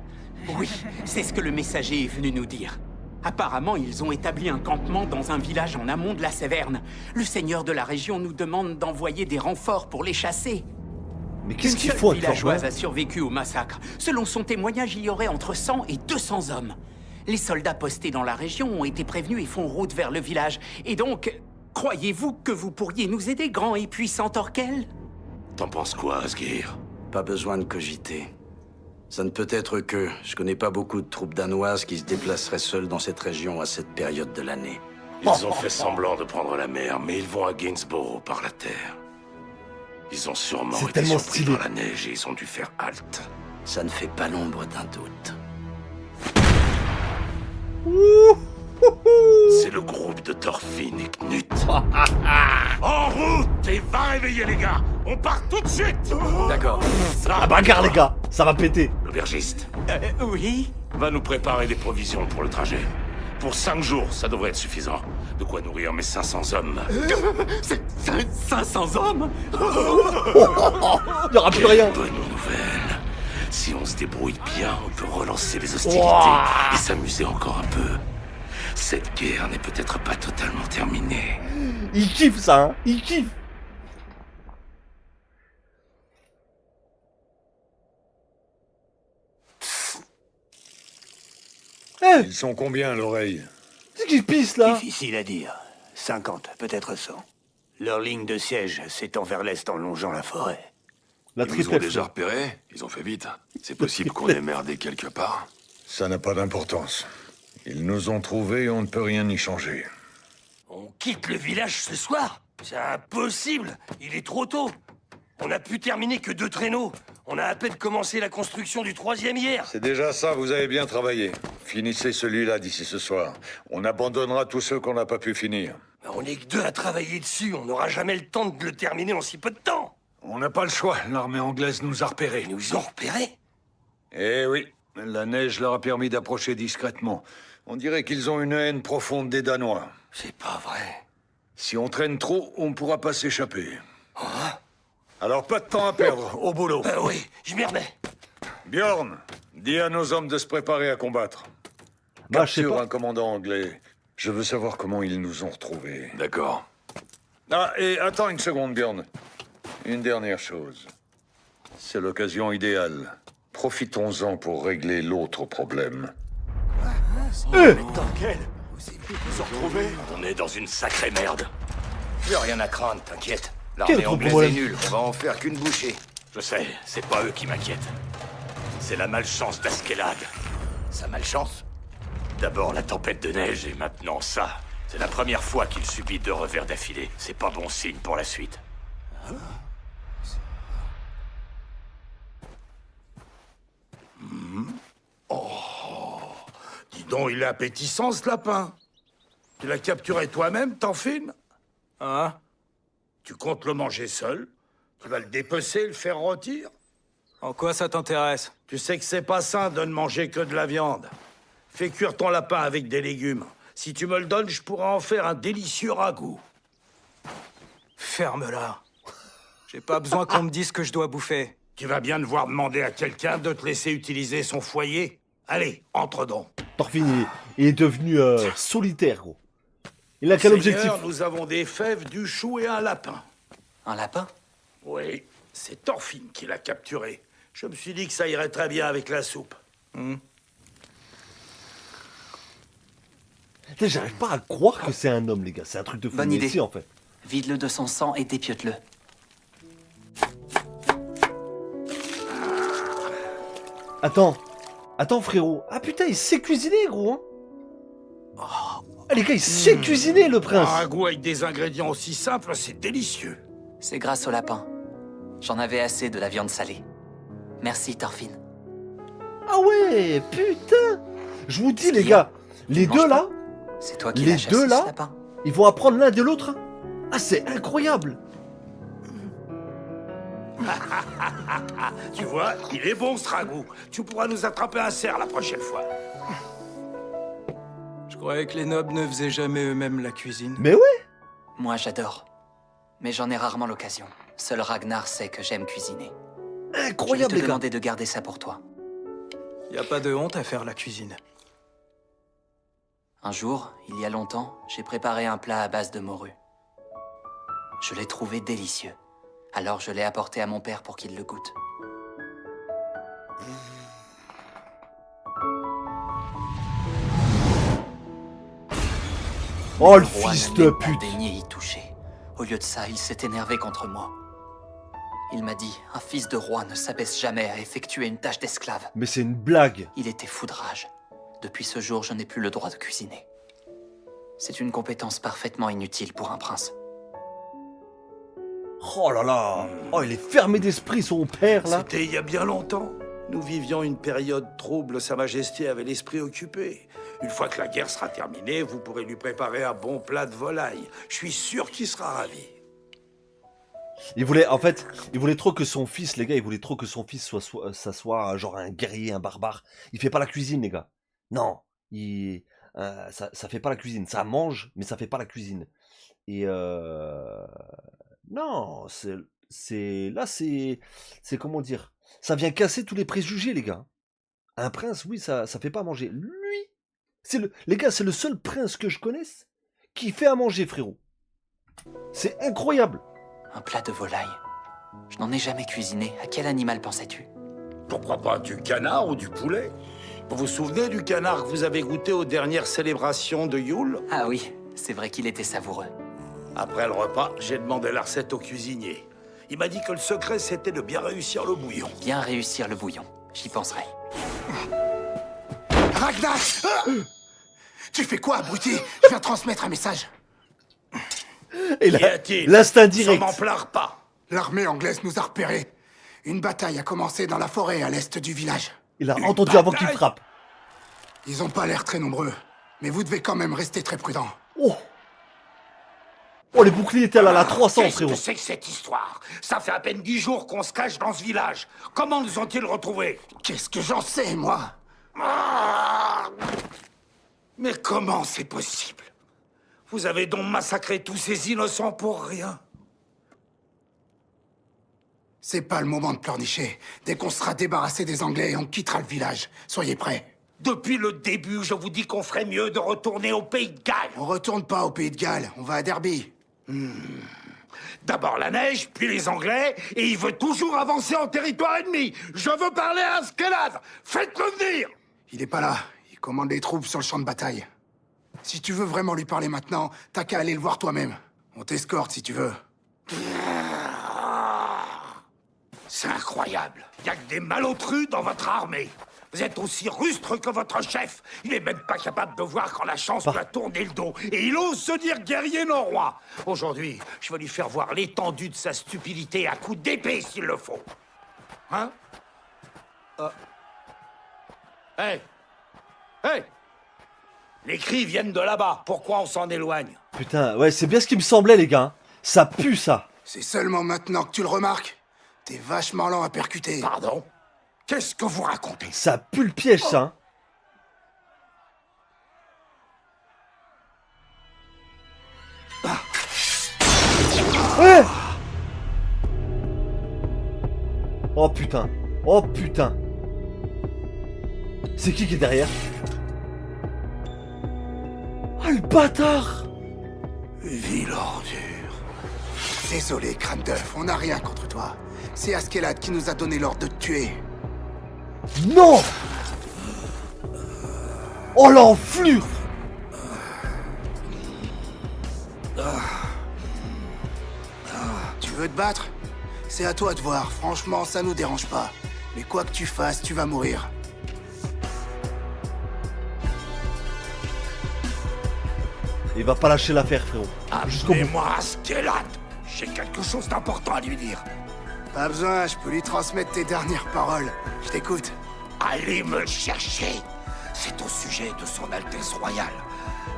Oui, c'est ce que le messager est venu nous dire. Apparemment, ils ont établi un campement dans un village en amont de la Séverne. Le seigneur de la région nous demande d'envoyer des renforts pour les chasser. Mais qu'est-ce qu'il Une faut seule avec villageoise Thorfinn a survécu au massacre. Selon son témoignage, il y aurait entre 100 et 200 hommes. Les soldats postés dans la région ont été prévenus et font route vers le village. Et donc, croyez-vous que vous pourriez nous aider, grand et puissant Thorkel? T'en penses quoi, Asgir? Pas besoin de cogiter. Ça ne peut être que je connais pas beaucoup de troupes danoises qui se déplaceraient seules dans cette région à cette période de l'année. Ils ont fait semblant de prendre la mer, mais ils vont à Gainsborough par la terre. Ils ont sûrement C'est été tellement surpris stylé. par la neige et ils ont dû faire halte. Ça ne fait pas l'ombre d'un doute. C'est le groupe de Thorfinn et Knut. En route et va réveiller les gars. On part tout de suite. D'accord. Ah bagarre les gars, ça va péter. L'aubergiste Oui? va nous préparer des provisions pour le trajet. Pour 5 jours, ça devrait être suffisant. De quoi nourrir mes 500 hommes. 500 hommes? Il n'y aura plus rien. Bonne nouvelle. Si on se débrouille bien, on peut relancer les hostilités Ouah. et s'amuser encore un peu. Cette guerre n'est peut-être pas totalement terminée. Il kiffe ça, hein. Il kiffe. Eh, Ils sont combien, l'oreille? c'est qui pisse là? Difficile à dire. 50, peut-être 100. Leur ligne de siège s'étend vers l'est en longeant la forêt. La Ils nous ont triplette. déjà repérés. Ils ont fait vite. C'est possible qu'on ait merdé quelque part. Ça n'a pas d'importance. Ils nous ont trouvés et on ne peut rien y changer. On quitte le village ce soir? C'est impossible. Il est trop tôt. On n'a pu terminer que 2 traîneaux. On a à peine commencé la construction du 3e hier. C'est déjà ça, vous avez bien travaillé. Finissez celui-là d'ici ce soir. On abandonnera tous ceux qu'on n'a pas pu finir. On n'est que 2 à travailler dessus. On n'aura jamais le temps de le terminer en si peu de temps. On n'a pas le choix, l'armée anglaise nous a repérés. Ils nous ont repérés? Eh oui, la neige leur a permis d'approcher discrètement. On dirait qu'ils ont une haine profonde des Danois. C'est pas vrai. Si on traîne trop, on ne pourra pas s'échapper. Alors pas de temps à perdre, au boulot. Oui, je m'y remets. Bjorn, dis à nos hommes de se préparer à combattre. Bah, je sais Capture pas. un commandant anglais. Je veux savoir comment ils nous ont retrouvés. D'accord. Ah, et attends une seconde, Bjorn. Une dernière chose. C'est l'occasion idéale. Profitons-en pour régler l'autre problème. Lequel? Ils ont retrouvé? On est dans une sacrée merde. Plus rien à craindre, t'inquiète. Quel L'armée anglaise problème? est nulle. On va en faire qu'une bouchée. Je sais, c'est pas eux qui m'inquiètent. C'est la malchance d'Askeladd. Sa malchance? D'abord la tempête de neige et maintenant ça. C'est la première fois qu'il subit 2 revers d'affilée. C'est pas bon signe pour la suite. Dis donc, il est appétissant, ce lapin. Tu l'as capturé toi-même, Thorfinn? Hein? Tu comptes le manger seul? Tu vas le dépecer, le faire rôtir? En quoi ça t'intéresse? Tu sais que c'est pas sain de ne manger que de la viande. Fais cuire ton lapin avec des légumes. Si tu me le donnes, je pourrai en faire un délicieux ragoût. Ferme-la. J'ai pas besoin qu'on me dise ce que je dois bouffer. Tu vas bien devoir demander à quelqu'un de te laisser utiliser son foyer. Allez, entre donc. Thorfinn, il est devenu solitaire, gros. Il a quel objectif? Seigneur, nous avons des fèves, du chou et un lapin. Un lapin? Oui, c'est Thorfinn qui l'a capturé. Je me suis dit que ça irait très bien avec la soupe. Putain, j'arrive pas à croire que c'est un homme, les gars. C'est un truc de fou. Bonne Mais idée. si, en fait. Vide-le de son sang et dépiote-le. Attends. Attends, frérot. Ah putain, il sait cuisiner, gros. Hein. Ah, les gars, il sait cuisiner, le prince. Un ragoût avec des ingrédients aussi simples, c'est délicieux. C'est grâce au lapin. J'en avais assez de la viande salée. Merci, Thorfinn. Ah ouais, putain. Je vous dis, les gars, les deux là, C'est toi qui les l'as chassé, deux ce là, lapin. ils vont apprendre l'un de l'autre. Ah, c'est incroyable. Tu vois, il est bon ce ragoût. Tu pourras nous attraper un cerf la prochaine fois. Je croyais que les nobles ne faisaient jamais eux-mêmes la cuisine. Mais ouais. Moi, j'adore. Mais j'en ai rarement l'occasion. Seul Ragnar sait que j'aime cuisiner. Incroyable, Je vais les te gars. demander de garder ça pour toi. Y a pas de honte à faire la cuisine. Un jour, il y a longtemps, j'ai préparé un plat à base de morue. Je l'ai trouvé délicieux. Alors je l'ai apporté à mon père pour qu'il le goûte. Oh, le roi fils n'a de même pas pute. daigné y toucher. Au lieu de ça, il s'est énervé contre moi. Il m'a dit, un fils de roi ne s'abaisse jamais à effectuer une tâche d'esclave. Mais c'est une blague. Il était fou de rage. Depuis ce jour, je n'ai plus le droit de cuisiner. C'est une compétence parfaitement inutile pour un prince. Oh là là. Oh, il est fermé d'esprit, son père, là. C'était il y a bien longtemps. Nous vivions une période trouble, Sa Majesté avait l'esprit occupé. Une fois que la guerre sera terminée, vous pourrez lui préparer un bon plat de volaille. Je suis sûr qu'il sera ravi. Il voulait, en fait, il voulait trop que son fils, les gars, il voulait trop que son fils soit genre un guerrier, un barbare. Il fait pas la cuisine, les gars. Non, ça fait pas la cuisine. Ça mange, mais ça fait pas la cuisine. Et non, c'est comment dire, ça vient casser tous les préjugés, les gars. Un prince, oui, ça fait pas manger. Lui, les gars, c'est le seul prince que je connaisse qui fait à manger, frérot. C'est incroyable. Un plat de volaille. Je n'en ai jamais cuisiné. À quel animal pensais-tu? Pourquoi pas du canard ou du poulet? Vous vous souvenez du canard que vous avez goûté aux dernières célébrations de Yule? Ah oui, c'est vrai qu'il était savoureux. Après le repas, j'ai demandé la recette au cuisinier. Il m'a dit que le secret, c'était de bien réussir le bouillon. Bien réussir le bouillon. J'y penserai. Ragnar! Tu fais quoi, abruti? Je viens transmettre un message. Et l'instinct direct. Ça m'en pleure pas. L'armée anglaise nous a repérés. Une bataille a commencé dans la forêt à l'est du village. Il a entendu avant qu'il frappe. Ils ont pas l'air très nombreux, mais vous devez quand même rester très prudent. Oh, les boucliers étaient à la 300, Qu'est-ce frérot. que c'est que cette histoire? Ça fait à peine 10 jours qu'on se cache dans ce village. Comment nous ont-ils retrouvés? Qu'est-ce que j'en sais, moi? Mais comment c'est possible? Vous avez donc massacré tous ces innocents pour rien? C'est pas le moment de pleurnicher. Dès qu'on sera débarrassé des Anglais, on quittera le village. Soyez prêts. Depuis le début, je vous dis qu'on ferait mieux de retourner au Pays de Galles. On retourne pas au Pays de Galles, on va à Derby. D'abord la neige, puis les Anglais, et il veut toujours avancer en territoire ennemi. Je veux parler à Askeladd. Faites-le venir. Il est pas là. Il commande les troupes sur le champ de bataille. Si tu veux vraiment lui parler maintenant, t'as qu'à aller le voir toi-même. On t'escorte si tu veux. C'est incroyable. Il n'y a que des malotrus dans votre armée. Vous êtes aussi rustre que votre chef. Il est même pas capable de voir quand la chance lui a tourné le dos. Et il ose se dire guerrier non-roi. Aujourd'hui, je vais lui faire voir l'étendue de sa stupidité à coups d'épée s'il le faut. Hein? Hey! Hey! Les cris viennent de là-bas. Pourquoi on s'en éloigne? Putain, ouais, c'est bien ce qui me semblait, les gars. Ça pue, ça. C'est seulement maintenant que tu le remarques. T'es vachement lent à percuter. Pardon? Qu'est-ce que vous racontez? Ça pue le piège, ça. Hein. Ouais. Oh putain. Oh putain. C'est qui est derrière? Oh le bâtard! Ville ordure. Désolé, crâne d'œuf, on n'a rien contre toi. C'est Askeladd qui nous a donné l'ordre de te tuer. Non! Oh l'enflure! Tu veux te battre? C'est à toi de voir, franchement, ça nous dérange pas. Mais quoi que tu fasses, tu vas mourir. Il va pas lâcher l'affaire, frérot. Appelez-moi Askeladd. J'ai quelque chose d'important à lui dire. Pas besoin, je peux lui transmettre tes dernières paroles. Je t'écoute. Allez me le chercher. C'est au sujet de son Altesse Royale.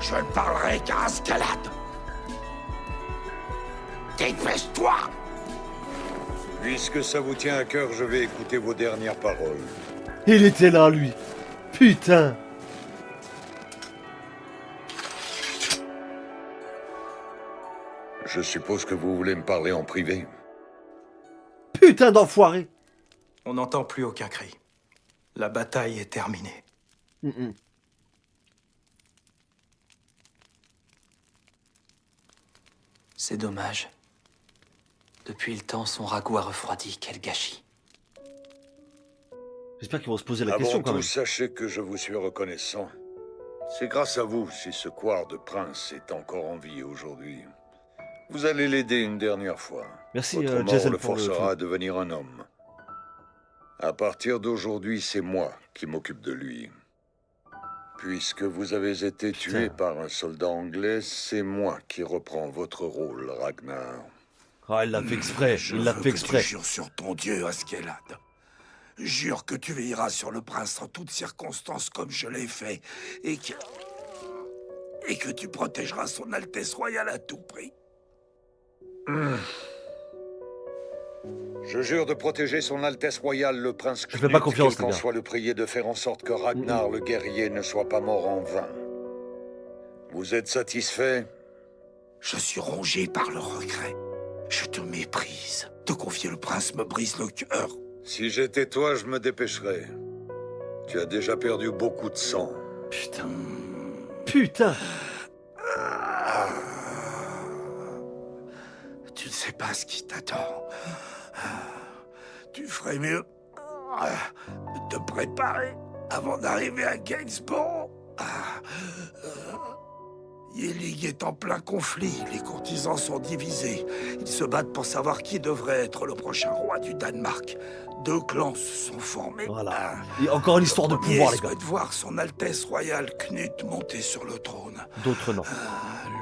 Je ne parlerai qu'à Askeladd. Dépêche-toi! Puisque ça vous tient à cœur, je vais écouter vos dernières paroles. Il était là, lui. Putain. Je suppose que vous voulez me parler en privé. Putain d'enfoiré. On n'entend plus aucun cri. La bataille est terminée. C'est dommage. Depuis le temps, son ragoût a refroidi. Quel gâchis. J'espère qu'ils vont se poser la question Avant quand tout, même. sachez que je vous suis reconnaissant. C'est grâce à vous si ce Coir de Prince est encore en vie aujourd'hui. Vous allez l'aider une dernière fois. Merci, Votre mort Jason, le pour le forcera film. à devenir un homme. À partir d'aujourd'hui, c'est moi qui m'occupe de lui. Puisque vous avez été tué par un soldat anglais, c'est moi qui reprends votre rôle, Ragnar. Ah, il l'a fait exprès, il l'a fait exprès. Je jure sur ton Dieu, Askeladd. Jure que tu veilleras sur le prince en toutes circonstances comme je l'ai fait, et que tu protégeras son Altesse Royale à tout prix. Je jure de protéger son Altesse Royale, le prince Je fais pas confiance, quel les qu'en gars. soit le prier de faire en sorte que Ragnar, le guerrier, ne soit pas mort en vain. Vous êtes satisfait? Je suis rongé par le regret. Je te méprise. Te confier le prince me brise le cœur. Si j'étais toi, je me dépêcherais. Tu as déjà perdu beaucoup de sang. Putain. Putain. Tu ne sais pas ce qui t'attend. Tu ferais mieux de te préparer avant d'arriver à Gainsborough. Yelig est en plein conflit. Les courtisans sont divisés. Ils se battent pour savoir qui devrait être le prochain roi du Danemark. 2 clans se sont formés. Voilà. Et encore une histoire de pouvoir, les gars. Souhaite voir son Altesse Royale Knut monter sur le trône. D'autres non.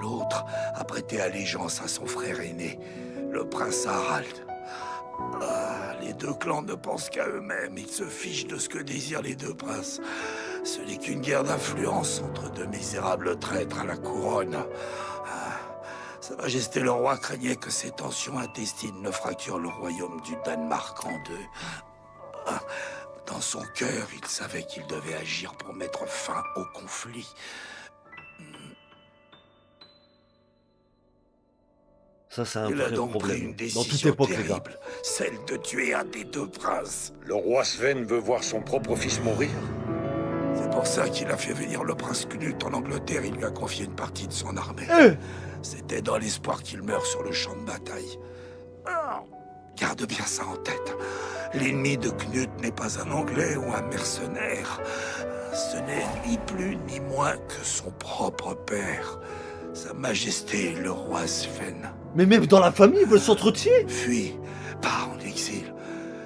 L'autre a prêté allégeance à son frère aîné, le prince Harald. Les 2 clans ne pensent qu'à eux-mêmes. Ils se fichent de ce que désirent les 2 princes. Ce n'est qu'une guerre d'influence entre 2 misérables traîtres à la couronne. Sa Majesté le roi craignait que ces tensions intestines ne fracturent le royaume du Danemark en 2. Dans son cœur, il savait qu'il devait agir pour mettre fin au conflit. Ça, c'est un Il a vrai donc pris problème. une Dans décision toute époque, les gars. terrible, celle de tuer un des 2 princes. Le roi Sven veut voir son propre fils mourir? C'est pour ça qu'il a fait venir le prince Knut en Angleterre. Il lui a confié une partie de son armée. C'était dans l'espoir qu'il meure sur le champ de bataille. Garde bien ça en tête. L'ennemi de Knut n'est pas un Anglais ou un mercenaire. Ce n'est ni plus ni moins que son propre père. Sa Majesté, le roi Sven. Mais même dans la famille, ils veulent s'entretuer. Fuis, pars en exil.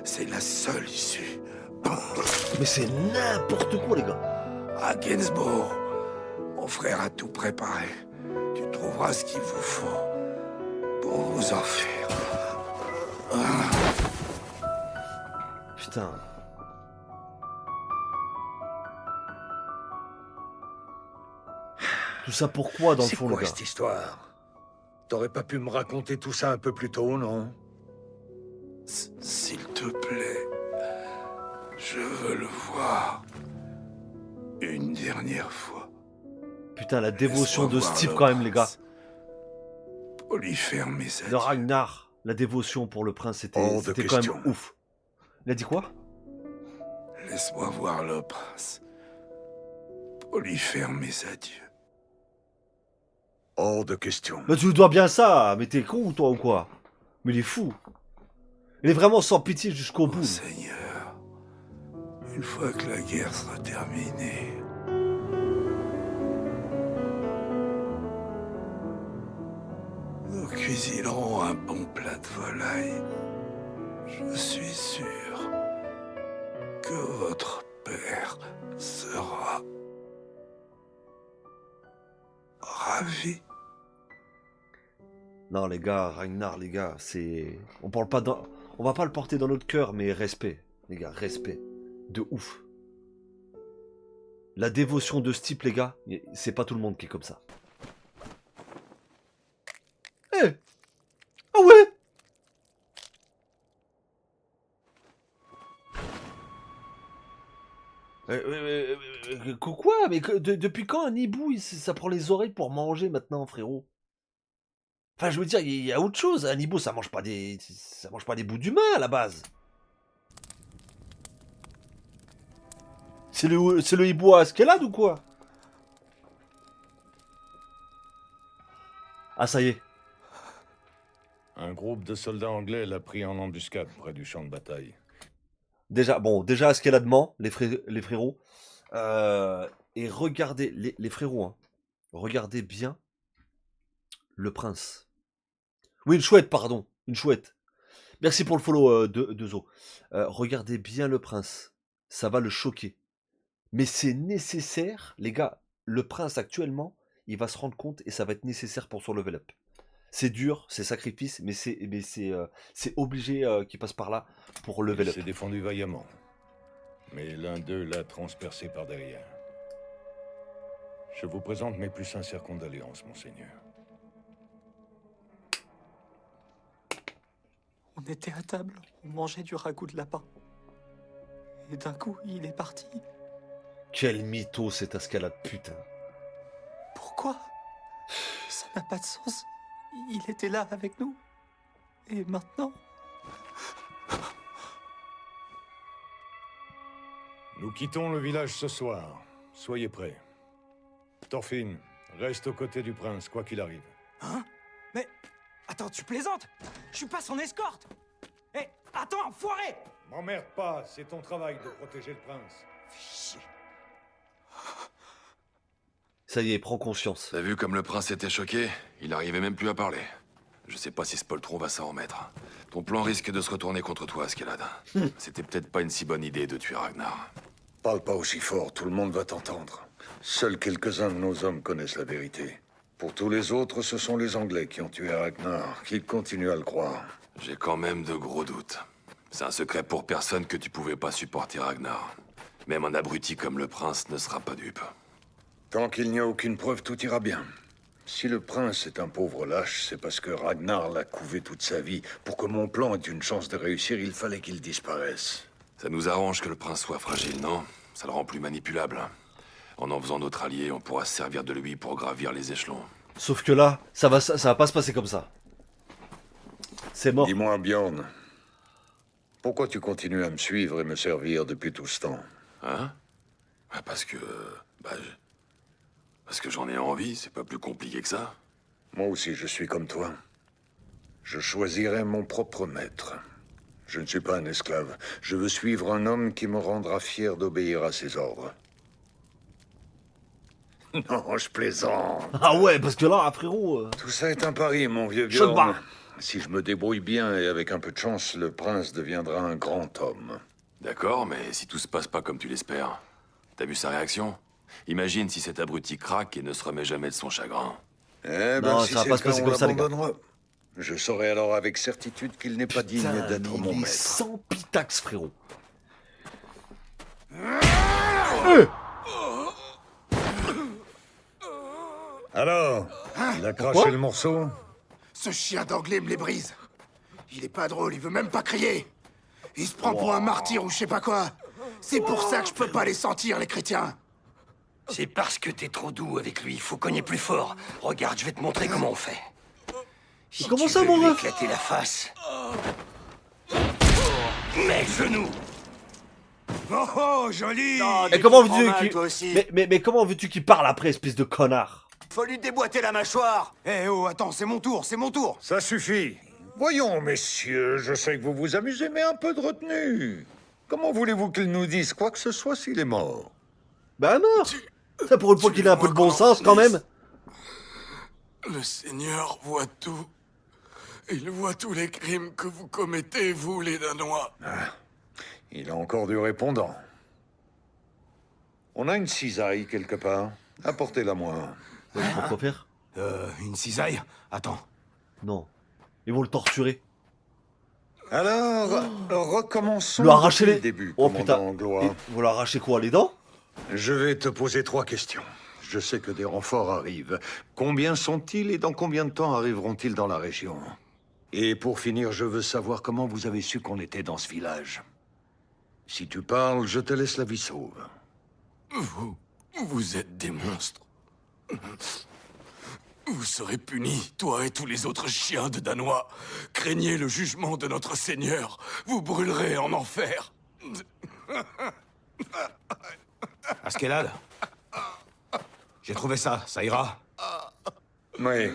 C'est la seule issue. Mais c'est n'importe quoi, les gars. À Gainsborough, mon frère a tout préparé. Tu trouveras ce qu'il vous faut pour vous enfuir. Putain. Tout ça pourquoi, dans le fond, les C'est quoi gars? cette histoire? T'aurais pas pu me raconter tout ça un peu plus tôt, non? S'il te plaît, je veux le voir une dernière fois. Putain, la dévotion de Laisse-moi voir Steve, le quand même, les gars. Pour lui faire mes De adieux. Ragnar, la dévotion pour le prince, c'était Hors de quand question. même ouf. Il a dit quoi? Laisse-moi voir le prince. Pour lui faire mes adieux. Hors de question. Mais tu lui dois bien ça. Mais t'es con, toi, ou quoi? Mais il est fou. Il est vraiment sans pitié jusqu'au bout. Seigneur, une fois que la guerre sera terminée, nous cuisinerons un bon plat de volaille. Je suis sûr que votre père sera ravi. Non, les gars, Ragnar, les gars, c'est... On parle pas dans... On va pas le porter dans notre cœur, mais respect. Les gars, respect. De ouf. La dévotion de ce type, les gars, c'est pas tout le monde qui est comme ça. Eh! Ah ouais! Quoi? Mais depuis quand un hibou, ça prend les oreilles pour manger maintenant, frérot? Enfin, je veux dire, il y a autre chose. Un hibou, ça mange pas des bouts d'humain à la base. C'est le hibou à Askeladd ou quoi? Ah, ça y est. Un groupe de soldats anglais l'a pris en embuscade près du champ de bataille. Déjà Askeladd ment, les frérots. Et regardez, les frérots, hein. Regardez bien le prince. Oui, une chouette, pardon. Une chouette. Merci pour le follow de Zo. Regardez bien le prince. Ça va le choquer. Mais c'est nécessaire, les gars. Le prince, actuellement, il va se rendre compte et ça va être nécessaire pour son level up. C'est dur, c'est sacrifice, mais c'est obligé qu'il passe par là pour lever Il up. s'est défendu vaillamment. Mais l'un d'eux l'a transpercé par derrière. Je vous présente mes plus sincères condoléances, monseigneur. On était à table, on mangeait du ragoût de lapin. Et d'un coup, il est parti. Quel mytho cette escalade, putain. Pourquoi? Ça n'a pas de sens. Il était là avec nous. Et maintenant... Nous quittons le village ce soir. Soyez prêts. Thorfinn, reste aux côtés du prince, quoi qu'il arrive. Hein? Mais... Attends, tu plaisantes? Je suis pas son escorte! Hé, attends, enfoiré! M'emmerde pas, c'est ton travail de protéger le prince. Ça y est, prends conscience. T'as vu comme le prince était choqué? Il arrivait même plus à parler. Je sais pas si ce poltron va s'en remettre. Ton plan risque de se retourner contre toi, Skellad. C'était peut-être pas une si bonne idée de tuer Ragnar. Parle pas aussi fort, tout le monde va t'entendre. Seuls quelques-uns de nos hommes connaissent la vérité. Pour tous les autres, ce sont les Anglais qui ont tué Ragnar, qu'ils continuent à le croire. J'ai quand même de gros doutes. C'est un secret pour personne que tu pouvais pas supporter Ragnar. Même un abruti comme le prince ne sera pas dupe. Tant qu'il n'y a aucune preuve, tout ira bien. Si le prince est un pauvre lâche, c'est parce que Ragnar l'a couvé toute sa vie. Pour que mon plan ait une chance de réussir, il fallait qu'il disparaisse. Ça nous arrange que le prince soit fragile, non? Ça le rend plus manipulable. En faisant notre allié, on pourra se servir de lui pour gravir les échelons. Sauf que là, ça va pas se passer comme ça. C'est mort. Dis-moi, Bjorn, pourquoi tu continues à me suivre et me servir depuis tout ce temps? Hein? Parce que j'en ai envie, c'est pas plus compliqué que ça. Moi aussi, je suis comme toi. Je choisirai mon propre maître. Je ne suis pas un esclave. Je veux suivre un homme qui me rendra fier d'obéir à ses ordres. Non, je plaisante. Ah ouais, parce que là, frérot... Tout ça est un pari, mon vieux Je te Bjorn. bats. Si je me débrouille bien et avec un peu de chance, le prince deviendra un grand homme. D'accord, mais si tout se passe pas comme tu l'espères, t'as vu sa réaction? Imagine si cet abruti craque et ne se remet jamais de son chagrin. Eh ben, Non, si ça va c'est pas le se cas, passer on comme ça, les gars. l'abandonnera. Je saurai alors avec certitude qu'il n'est pas digne d'être mon Il est maître. sans pitax, frérot. Alors, il a craché Quoi le morceau? Ce chien d'anglais me les brise. Il est pas drôle, il veut même pas crier. Il se prend pour un martyr ou je sais pas quoi. C'est pour ça que je peux pas les sentir, les chrétiens. C'est parce que t'es trop doux avec lui, il faut cogner plus fort. Regarde, je vais te montrer comment on fait. Si Comment tu ça, veux mon lui ref? éclater la face. Mets le genou. Oh oh, joli. Et comment veux-tu qu'il... Mais comment veux-tu qu'il parle après, espèce de connard? Faut lui déboîter la mâchoire. Eh oh, attends, c'est mon tour, c'est mon tour. Ça suffit. Voyons, messieurs, je sais que vous vous amusez, mais un peu de retenue. Comment voulez-vous qu'il nous dise quoi que ce soit s'il est mort? Bah mort. Ça pour une fois qu'il a un peu de bon sens, quand même. Le Seigneur voit tout. Il voit tous les crimes que vous commettez, vous, les Danois. Il a encore du répondant. On a une cisaille quelque part. Apportez-la-moi. Quoi faire? Une cisaille? Attends. Non. Ils vont le torturer. Alors, recommençons Lui arracher depuis les... le début, Oh commandant putain. Anglois. Et vous leur arrachez quoi, les dents? Je vais te poser 3 questions. Je sais que des renforts arrivent. Combien sont-ils et dans combien de temps arriveront-ils dans la région? Et pour finir, je veux savoir comment vous avez su qu'on était dans ce village. Si tu parles, je te laisse la vie sauve. Vous êtes des monstres. Vous serez punis, toi et tous les autres chiens de Danois. Craignez le jugement de notre Seigneur. Vous brûlerez en enfer. Askeladd, j'ai trouvé ça, ça ira? Oui.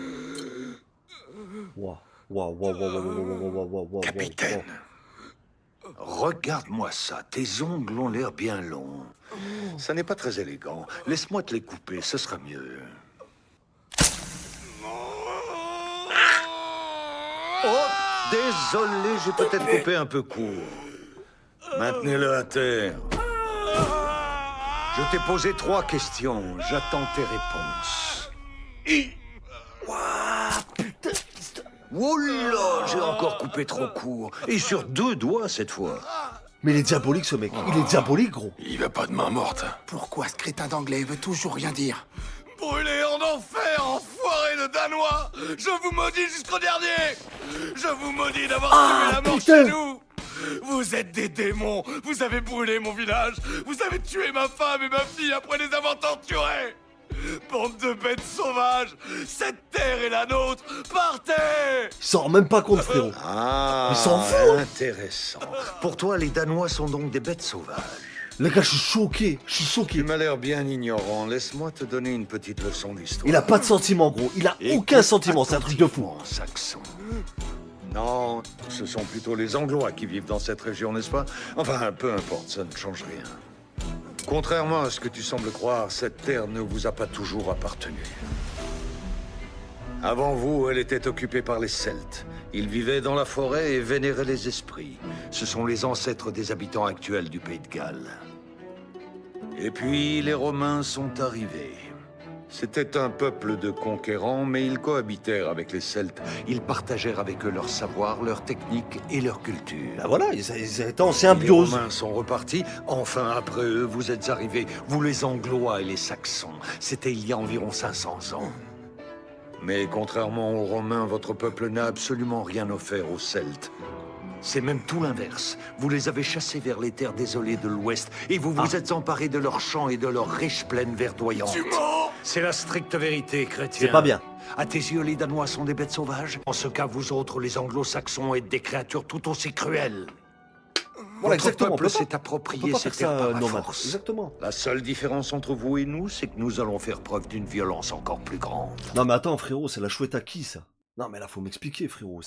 Capitaine. Regarde-moi ça, tes ongles ont l'air bien longs. Ça n'est pas très élégant. Laisse-moi te les couper, ce sera mieux. Oh, désolé, j'ai peut-être coupé un peu court. Maintenez-le à terre. Je t'ai posé 3 questions, j'attends tes réponses. Ouah, putain, fils Oh là, j'ai encore coupé trop court. Et sur 2 doigts cette fois. Mais il est diabolique ce mec, il est diabolique gros. Il va pas de main morte. Pourquoi ce crétin d'anglais veut toujours rien dire? Brûlez en enfer, enfoiré de Danois! Je vous maudis jusqu'au dernier! Je vous maudis d'avoir semé la mort chez nous! Vous êtes des démons! Vous avez brûlé mon village! Vous avez tué ma femme et ma fille après les avoir torturés! Bande de bêtes sauvages! Cette terre est la nôtre! Partez! Il s'en rend même pas compte frérot. Ah, Il s'en fout. intéressant. Pour toi, les Danois sont donc des bêtes sauvages. Les gars, je suis choqué, Tu m'as l'air bien ignorant. Laisse-moi te donner une petite leçon d'histoire. Il a pas de sentiment gros, il a aucun sentiment, c'est un truc de fou. Saxon. Non, ce sont plutôt les Anglois qui vivent dans cette région, n'est-ce pas? Enfin, peu importe, ça ne change rien. Contrairement à ce que tu sembles croire, cette terre ne vous a pas toujours appartenu. Avant vous, elle était occupée par les Celtes. Ils vivaient dans la forêt et vénéraient les esprits. Ce sont les ancêtres des habitants actuels du Pays de Galles. Et puis, les Romains sont arrivés. C'était un peuple de conquérants, mais ils cohabitèrent avec les Celtes. Ils partagèrent avec eux leur savoir, leur technique et leur culture. Ben voilà, ils étaient en symbiose. Les Romains sont repartis. Enfin, après eux, vous êtes arrivés. Vous, les Anglois et les Saxons. C'était il y a environ 500 ans. Mais contrairement aux Romains, votre peuple n'a absolument rien offert aux Celtes. C'est même tout l'inverse. Vous les avez chassés vers les terres désolées de l'Ouest et vous vous êtes emparés de leurs champs et de leurs riches plaines verdoyantes. C'est la stricte vérité, chrétien. C'est pas bien. À tes yeux, les Danois sont des bêtes sauvages. En ce cas, vous autres, les Anglo-Saxons, êtes des créatures tout aussi cruelles. Voilà, Votre exactement. peuple s'est approprié ces terres par la nomade. force. Exactement. La seule différence entre vous et nous, c'est que nous allons faire preuve d'une violence encore plus grande. Non mais attends frérot, c'est la chouette à qui ça? Non mais là faut m'expliquer frérot,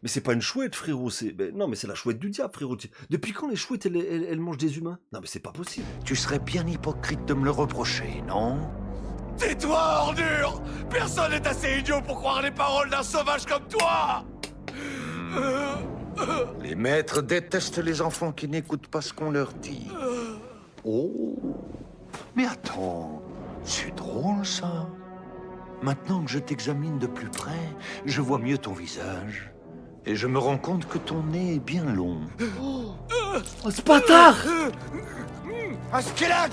mais c'est pas une chouette frérot, non mais c'est la chouette du diable frérot. Depuis quand les chouettes elles mangent des humains? Non mais c'est pas possible. Tu serais bien hypocrite de me le reprocher, non? Tais-toi, ordure! Personne n'est assez idiot pour croire les paroles d'un sauvage comme toi! Les maîtres détestent les enfants qui n'écoutent pas ce qu'on leur dit. Oh, mais attends, c'est drôle ça. Maintenant que je t'examine de plus près, je vois mieux ton visage. Et je me rends compte que ton nez est bien long. Oh, ce bâtard! Askelad!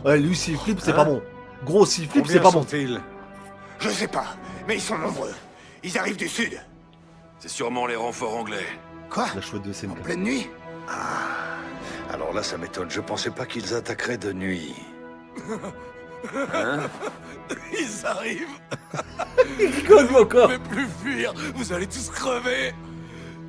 Ouais, lui s'il flippe, c'est pas bon. Gros, s'il flippe, c'est pas bon. Je sais pas, mais ils sont nombreux. Ils arrivent du sud. C'est sûrement les renforts anglais. Quoi? La chouette de Senka. En pleine nuit? Alors là, ça m'étonne. Je pensais pas qu'ils attaqueraient de nuit. Hein? Ils arrivent! Il rigole encore! Vous ne pouvez plus fuir! Vous allez tous crever!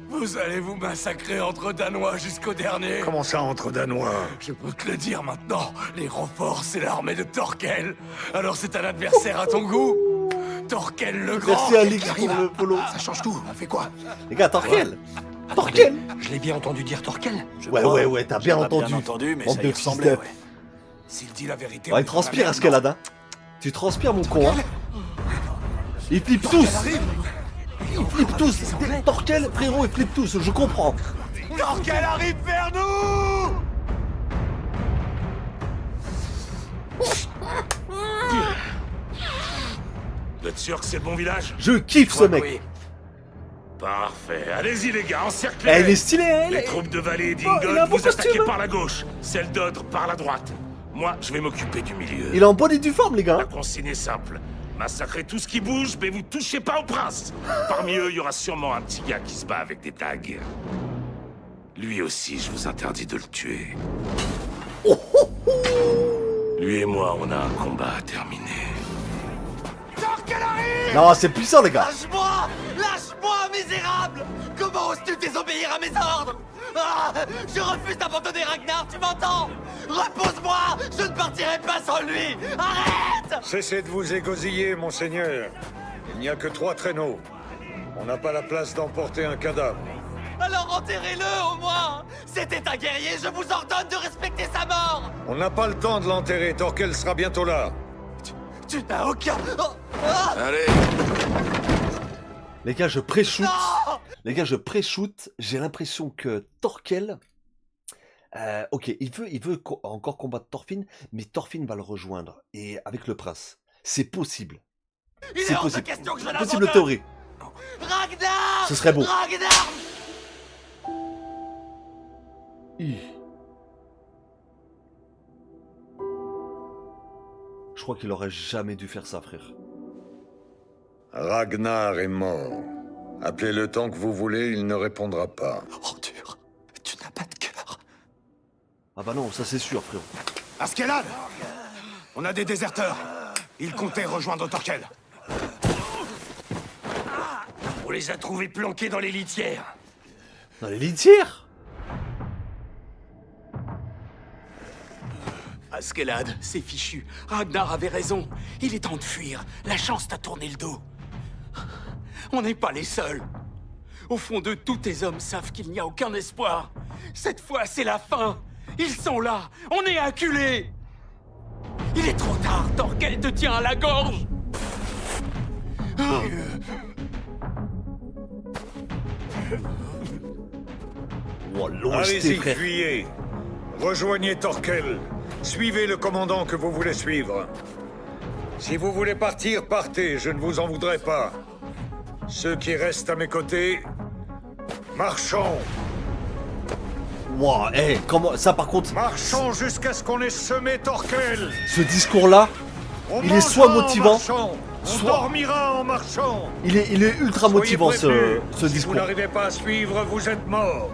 Vous allez vous massacrer entre Danois jusqu'au dernier! Comment ça, entre Danois? Je peux te le dire maintenant, les renforts, c'est l'armée de Thorkel! Alors c'est un adversaire à ton goût? Thorkel le Grand! Merci à Lix pour le polo. Ça change tout, on fait quoi? Les gars, Thorkel! Thorkel! Je l'ai bien entendu dire Thorkel. Ouais, t'as bien entendu. Bien entendu, mais Bande ça de y ressemblait, fils ouais. S'il dit la vérité... Ouais, il transpire à Askelad, hein. Tu transpires mon con, hein. Ils flippent tous! Ils flippent tous! Thorkel, frérot, ils flippent tous, je comprends. Thorkel arrive vers nous! Vous êtes sûr que c'est le bon village? Je kiffe ce mec. Oui. Parfait. Allez-y les gars, encerclez. Elle est stylée, elle. Les troupes de Valais et Oh, il a d'Ingold un beau vous attaquez costume. par la gauche, celles d'Odre par la droite. Moi, je vais m'occuper du milieu. Il est en bonne et due forme, les gars. La consigne est simple. Massacrez tout ce qui bouge, mais vous touchez pas au prince. Parmi eux, il y aura sûrement un petit gars qui se bat avec des tags. Lui aussi, je vous interdis de le tuer. Lui et moi, on a un combat à terminer. Non, c'est puissant, les gars. Lâche-moi! Lâche-moi, misérable! Comment oses-tu désobéir à mes ordres? Ah, je refuse d'abandonner Ragnar, tu m'entends? Repose-moi! Je ne partirai pas sans lui! Arrête! Cessez de vous égosiller, monseigneur. Il n'y a que 3 traîneaux. On n'a pas la place d'emporter un cadavre. Alors enterrez-le, au moins! C'était un guerrier, je vous ordonne de respecter sa mort! On n'a pas le temps de l'enterrer, Thorkel sera bientôt là. Tu n'as aucun... Oh, Allez! Les gars, je pré-shoot. non! Les gars, je pré-shoot. J'ai l'impression que Thorkel... ok, il veut encore combattre Thorfinn, mais Thorfinn va le rejoindre. Et avec le prince. C'est possible. Il C'est est hors de possible. question que je Possible l'abandonne. théorie. Ragnar! Ce serait beau. Ragnar! Je crois qu'il aurait jamais dû faire ça, frère. Ragnar est mort. Appelez-le tant que vous voulez, il ne répondra pas. Ordure, tu n'as pas de cœur. Ah bah non, ça c'est sûr, frérot. Askeladd! On a des déserteurs. Ils comptaient rejoindre Torkel. On les a trouvés planqués dans les litières. Dans les litières? Askeladd, c'est fichu. Ragnar avait raison. Il est temps de fuir. La chance t'a tourné le dos. On n'est pas les seuls. Au fond d'eux, tous tes hommes savent qu'il n'y a aucun espoir. Cette fois, c'est la fin. Ils sont là. On est acculés. Il est trop tard. Torkel te tient à la gorge. Allez-y, fuyez. Rejoignez Torkel. Suivez le commandant que vous voulez suivre. Si vous voulez partir, partez, je ne vous en voudrais pas. Ceux qui restent à mes côtés, marchons. Wow, comment ça par contre. Marchons jusqu'à ce qu'on ait semé Torkel. Ce discours-là, il est soit motivant, on dormira en marchant. Il est ultra motivant ce Si discours. vous n'arrivez pas à suivre, vous êtes mort.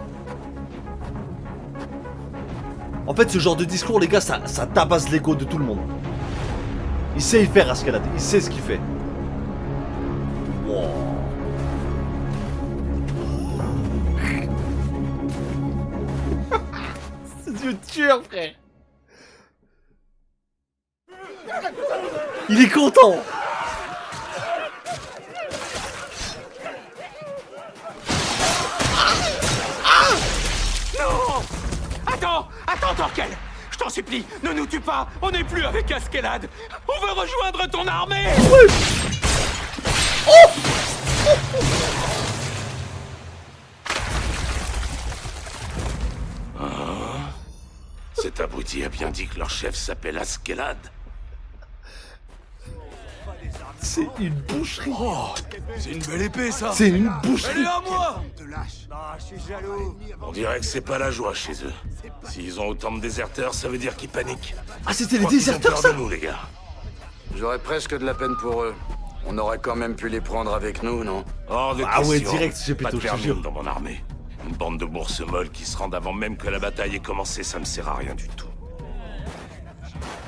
En fait, ce genre de discours, les gars, ça tabasse l'ego de tout le monde. Il sait y faire, Askeladd. Il sait ce qu'il fait. Wow. C'est du tueur, frère. Il est content. Non! Attends, Torkel! Je t'en supplie, ne nous tue pas! On n'est plus avec Askeladd! On veut rejoindre ton armée! Cet abruti a bien dit que leur chef s'appelle Askeladd. C'est une boucherie. Oh, c'est une belle épée, ça. C'est une boucherie. Elle est à moi. Je suis jaloux. On dirait que c'est pas la joie chez eux. S'ils ont autant de déserteurs, ça veut dire qu'ils paniquent. Ah, c'était les Je crois qu'ils ont déserteurs, peur ça? de nous, les gars. J'aurais presque de la peine pour eux. On aurait quand même pu les prendre avec nous, non? Hors de Ah ouais, question. direct, j'ai Pas plutôt, de je te vermine jure. dans mon armée. Une bande de bourses molles qui se rendent avant même que la bataille ait commencé, ça me sert à rien du tout.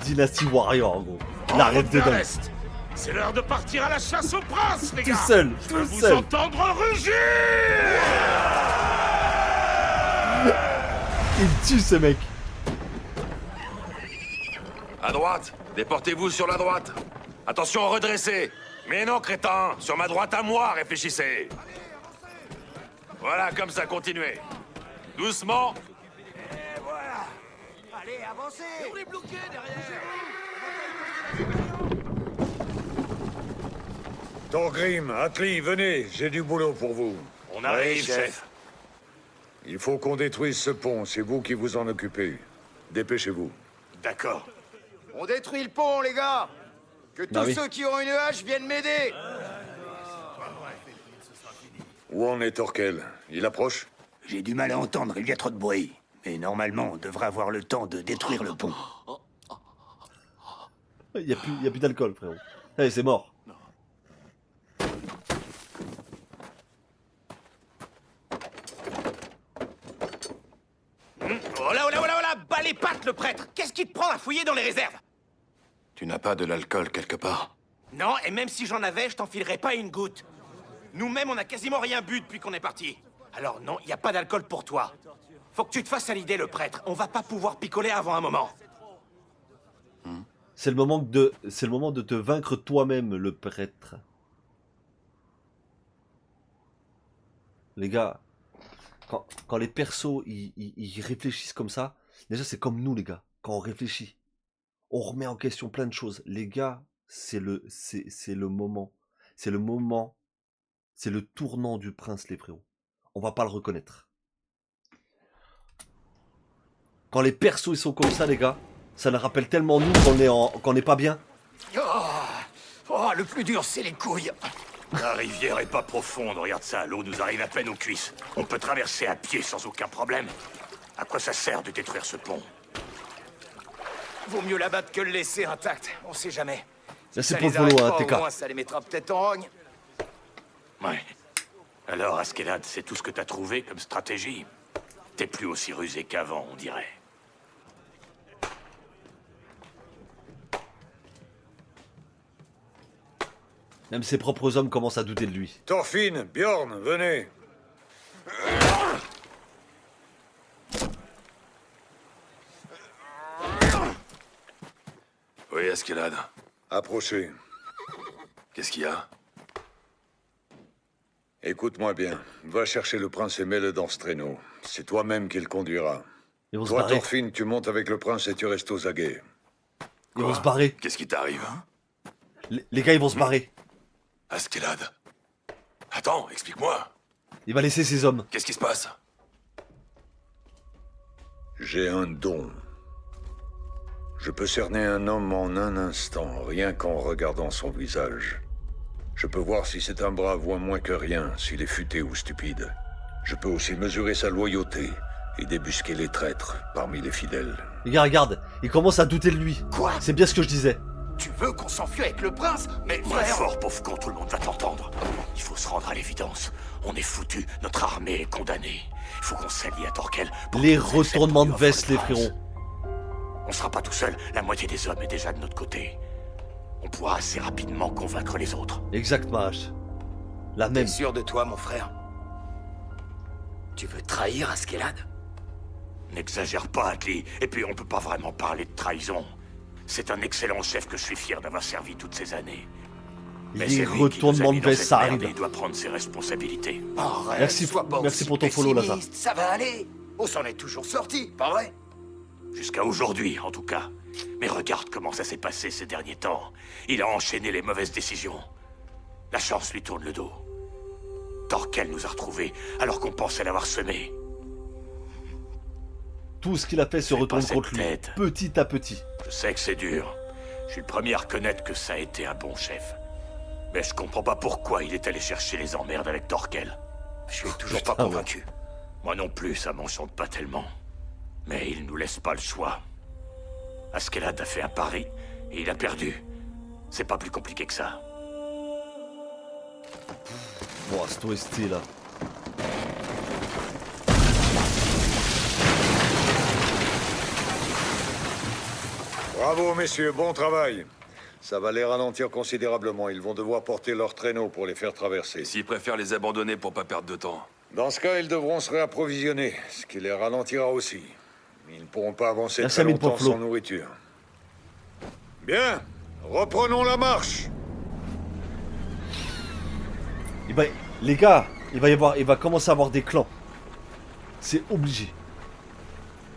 Dynasty Warrior, en gros. La rêve de Vers dingue. l'est. C'est l'heure de partir à la chasse aux princes, les Tout gars. seul, Je veux tout vous seul. entendre rugir. Il tue ce mec. À droite, déportez-vous sur la droite. Attention, redressez. Mais non, crétin. Sur ma droite à moi, réfléchissez. Voilà, comme ça, continuez. Doucement. Et voilà. Allez, avancez. On est bloqué derrière. Thorgrim, Atli, venez, j'ai du boulot pour vous. On arrive, Oui, chef. Il faut qu'on détruise ce pont, c'est vous qui vous en occupez. Dépêchez-vous. D'accord. On détruit le pont, les gars. Que tous Bah oui. ceux qui ont une hache viennent m'aider. Où en est Torkel? Il approche? J'ai du mal à entendre, il y a trop de bruit. Mais normalement, on devrait avoir le temps de détruire le pont. Il y a plus d'alcool, frérot. Allez, c'est mort. Oh là, oh là, oh là, oh là. Bas les pattes, le prêtre. Qu'est-ce qui te prend à fouiller dans les réserves? Tu n'as pas de l'alcool quelque part? Non, et même si j'en avais, je t'enfilerais pas une goutte. Nous-mêmes, on a quasiment rien bu depuis qu'on est parti. Alors non, il y a pas d'alcool pour toi. Faut que tu te fasses à l'idée, le prêtre. On va pas pouvoir picoler avant un moment. C'est le moment de te vaincre toi-même, le prêtre. Les gars, quand les persos ils réfléchissent comme ça, déjà c'est comme nous les gars. Quand on réfléchit, on remet en question plein de choses. Les gars, c'est le moment, c'est le moment, c'est le tournant du prince, les frérots. On va pas le reconnaître. Quand les persos ils sont comme ça, les gars, ça nous rappelle tellement nous qu'on est pas bien. Oh, Oh, le plus dur, c'est les couilles. La rivière est pas profonde, regarde ça, l'eau nous arrive à peine aux cuisses. On peut traverser à pied sans aucun problème. À quoi ça sert de détruire ce pont? Vaut mieux l'abattre que le laisser intact, on sait jamais. Merci Ça pour le les follow, arrête hein, pas, TK. au moins, ça les mettra peut-être en rogne. Ouais. Alors, Askeladd, c'est tout ce que t'as trouvé comme stratégie? T'es plus aussi rusé qu'avant, on dirait. Même ses propres hommes commencent à douter de lui. Thorfinn, Bjorn, venez. Oui, Askeladd. Approchez. Qu'est-ce qu'il y a? Écoute-moi bien. Va chercher le prince et mets-le dans ce traîneau. C'est toi-même qui le conduira. Ils vont se Toi, barrer. Thorfinn, tu montes avec le prince et tu restes aux aguets. Ils vont se barrer. Qu'est-ce qui t'arrive? Les gars, ils vont se barrer. Askeladd. Attends, explique-moi. Il va laisser ses hommes. Qu'est-ce qui se passe? J'ai un don. Je peux cerner un homme en un instant, rien qu'en regardant son visage. Je peux voir si c'est un brave ou un moins que rien, s'il est futé ou stupide. Je peux aussi mesurer sa loyauté et débusquer les traîtres parmi les fidèles. Les gars, regarde, il commence à douter de lui. Quoi? C'est bien ce que je disais. Tu veux qu'on s'enfuit avec le prince? Mais Moins frère... fort, pauvre con, tout le monde va t'entendre. Il faut se rendre à l'évidence. On est foutu, notre armée est condamnée. Il faut qu'on s'allie à Thorkel. Les retournements de veste, les frérots. On sera pas tout seul, la moitié des hommes est déjà de notre côté. On pourra assez rapidement convaincre les autres. Exact, Marash. La même. T'es sûr de toi, mon frère? Tu veux trahir Askeladd? N'exagère pas, Atli. Et puis, on peut pas vraiment parler de trahison. C'est un excellent chef que je suis fier d'avoir servi toutes ces années. Mais Les c'est lui qui nous a retournements mis de dans veste, cette ça merde arrive. et il doit prendre ses responsabilités. Arrête, Merci, sois pas merci aussi pour ton follow, Lazare. pessimiste, ça va aller. On s'en est toujours sorti, pas vrai? Jusqu'à aujourd'hui, en tout cas. Mais regarde comment ça s'est passé ces derniers temps. Il a enchaîné les mauvaises décisions. La chance lui tourne le dos. Thorkel nous a retrouvés, alors qu'on pensait l'avoir semé. Tout ce qu'il a fait se retourne contre lui, petit à petit. Je sais que c'est dur. Je suis le premier à reconnaître que ça a été un bon chef. Mais je comprends pas pourquoi il est allé chercher les emmerdes avec Thorkel. Je suis toujours pas convaincu. Moi non plus, ça m'enchante pas tellement. Mais il nous laisse pas le choix. Askeladd a fait un pari, et il a perdu. C'est pas plus compliqué que ça. Bon, c'est OST là. Bravo, messieurs, bon travail. Ça va les ralentir considérablement. Ils vont devoir porter leurs traîneaux pour les faire traverser. S'ils préfèrent les abandonner pour pas perdre de temps. Dans ce cas, ils devront se réapprovisionner, ce qui les ralentira aussi. Ils ne pourront pas avancer Merci, très Amine, pour longtemps Flo. sans nourriture. Bien, reprenons la marche. Les gars, il va commencer à avoir des clans. C'est obligé.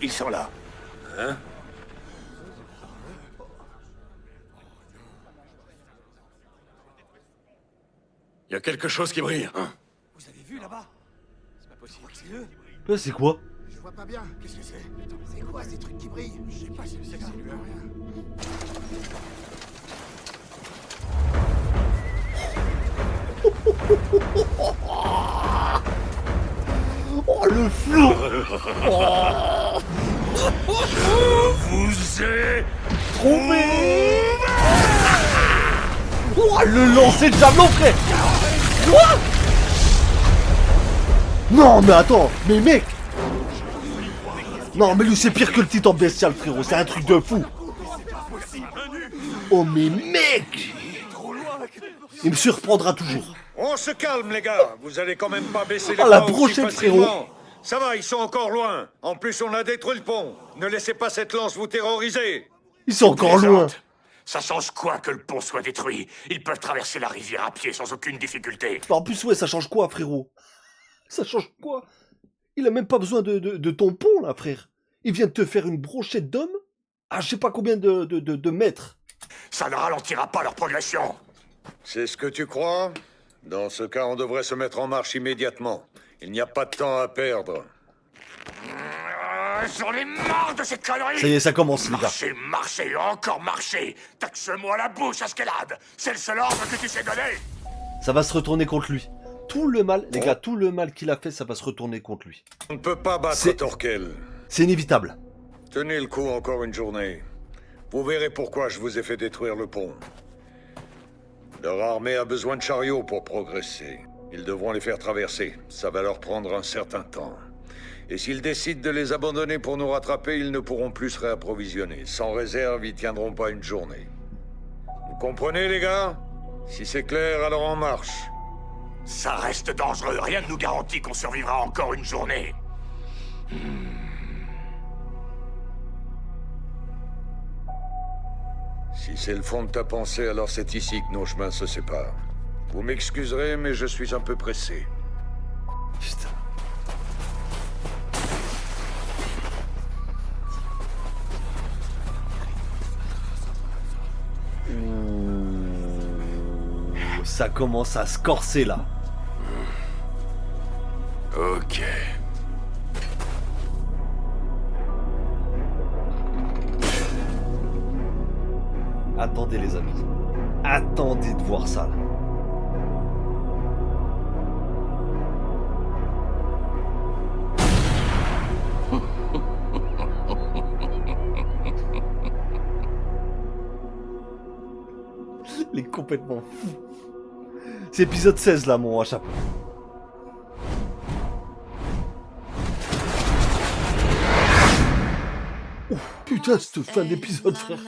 Ils sont là. Hein? Il y a quelque chose qui brille. Hein? Vous avez vu là-bas? C'est pas possible. C'est eux. C'est quoi? Je vois pas bien. Qu'est-ce que c'est? C'est quoi ces trucs qui brillent? Je sais pas ce que c'est que ces lueurs. Oh le flou. Je vous ai trouvé. Oh, le lancer de javelot, frère. Quoi? Non mais attends, mais mec. Non mais lui c'est pire que le titan bestial, frérot, c'est un truc de fou. Oh mais mec. Il me surprendra toujours. On se calme, les gars. Vous allez quand même pas baisser les Oh, la bras aussi brochette, facilement. frérot. Ça va, ils sont encore loin. En plus, on a détruit le pont. Ne laissez pas cette lance vous terroriser. Ils sont encore loin. Ça change quoi que le pont soit détruit? Ils peuvent traverser la rivière à pied sans aucune difficulté. En plus, ouais, ça change quoi, frérot? Ça change quoi? Il a même pas besoin de ton pont, là, frère. Il vient de te faire une brochette d'hommes à je sais pas combien de mètres. Ça ne ralentira pas leur progression. C'est ce que tu crois? Dans ce cas, on devrait se mettre en marche immédiatement. Il n'y a pas de temps à perdre. J'en ai marre de ces conneries. Ça y est, ça commence, les gars. Marcher, marcher, encore marcher. Taxe-moi la bouche, Askelad. C'est le seul ordre que tu sais donner. Ça va se retourner contre lui. Tout le mal, les gars, tout le mal qu'il a fait, ça va se retourner contre lui. On ne peut pas battre Torquel. C'est inévitable. Tenez le coup encore une journée. Vous verrez pourquoi je vous ai fait détruire le pont. Leur armée a besoin de chariots pour progresser. Ils devront les faire traverser. Ça va leur prendre un certain temps. Et s'ils décident de les abandonner pour nous rattraper, ils ne pourront plus se réapprovisionner. Sans réserve, ils tiendront pas une journée. Vous comprenez, les gars? Si c'est clair, alors en marche. Ça reste dangereux. Rien ne nous garantit qu'on survivra encore une journée. Si c'est le fond de ta pensée, alors c'est ici que nos chemins se séparent. Vous m'excuserez, mais je suis un peu pressé. Putain. Ça commence à se corser là. Ok. Attendez les amis. Attendez de voir ça là. Il est complètement fou. C'est épisode 16 là mon chapeau. Putain, cette fin d'épisode frère.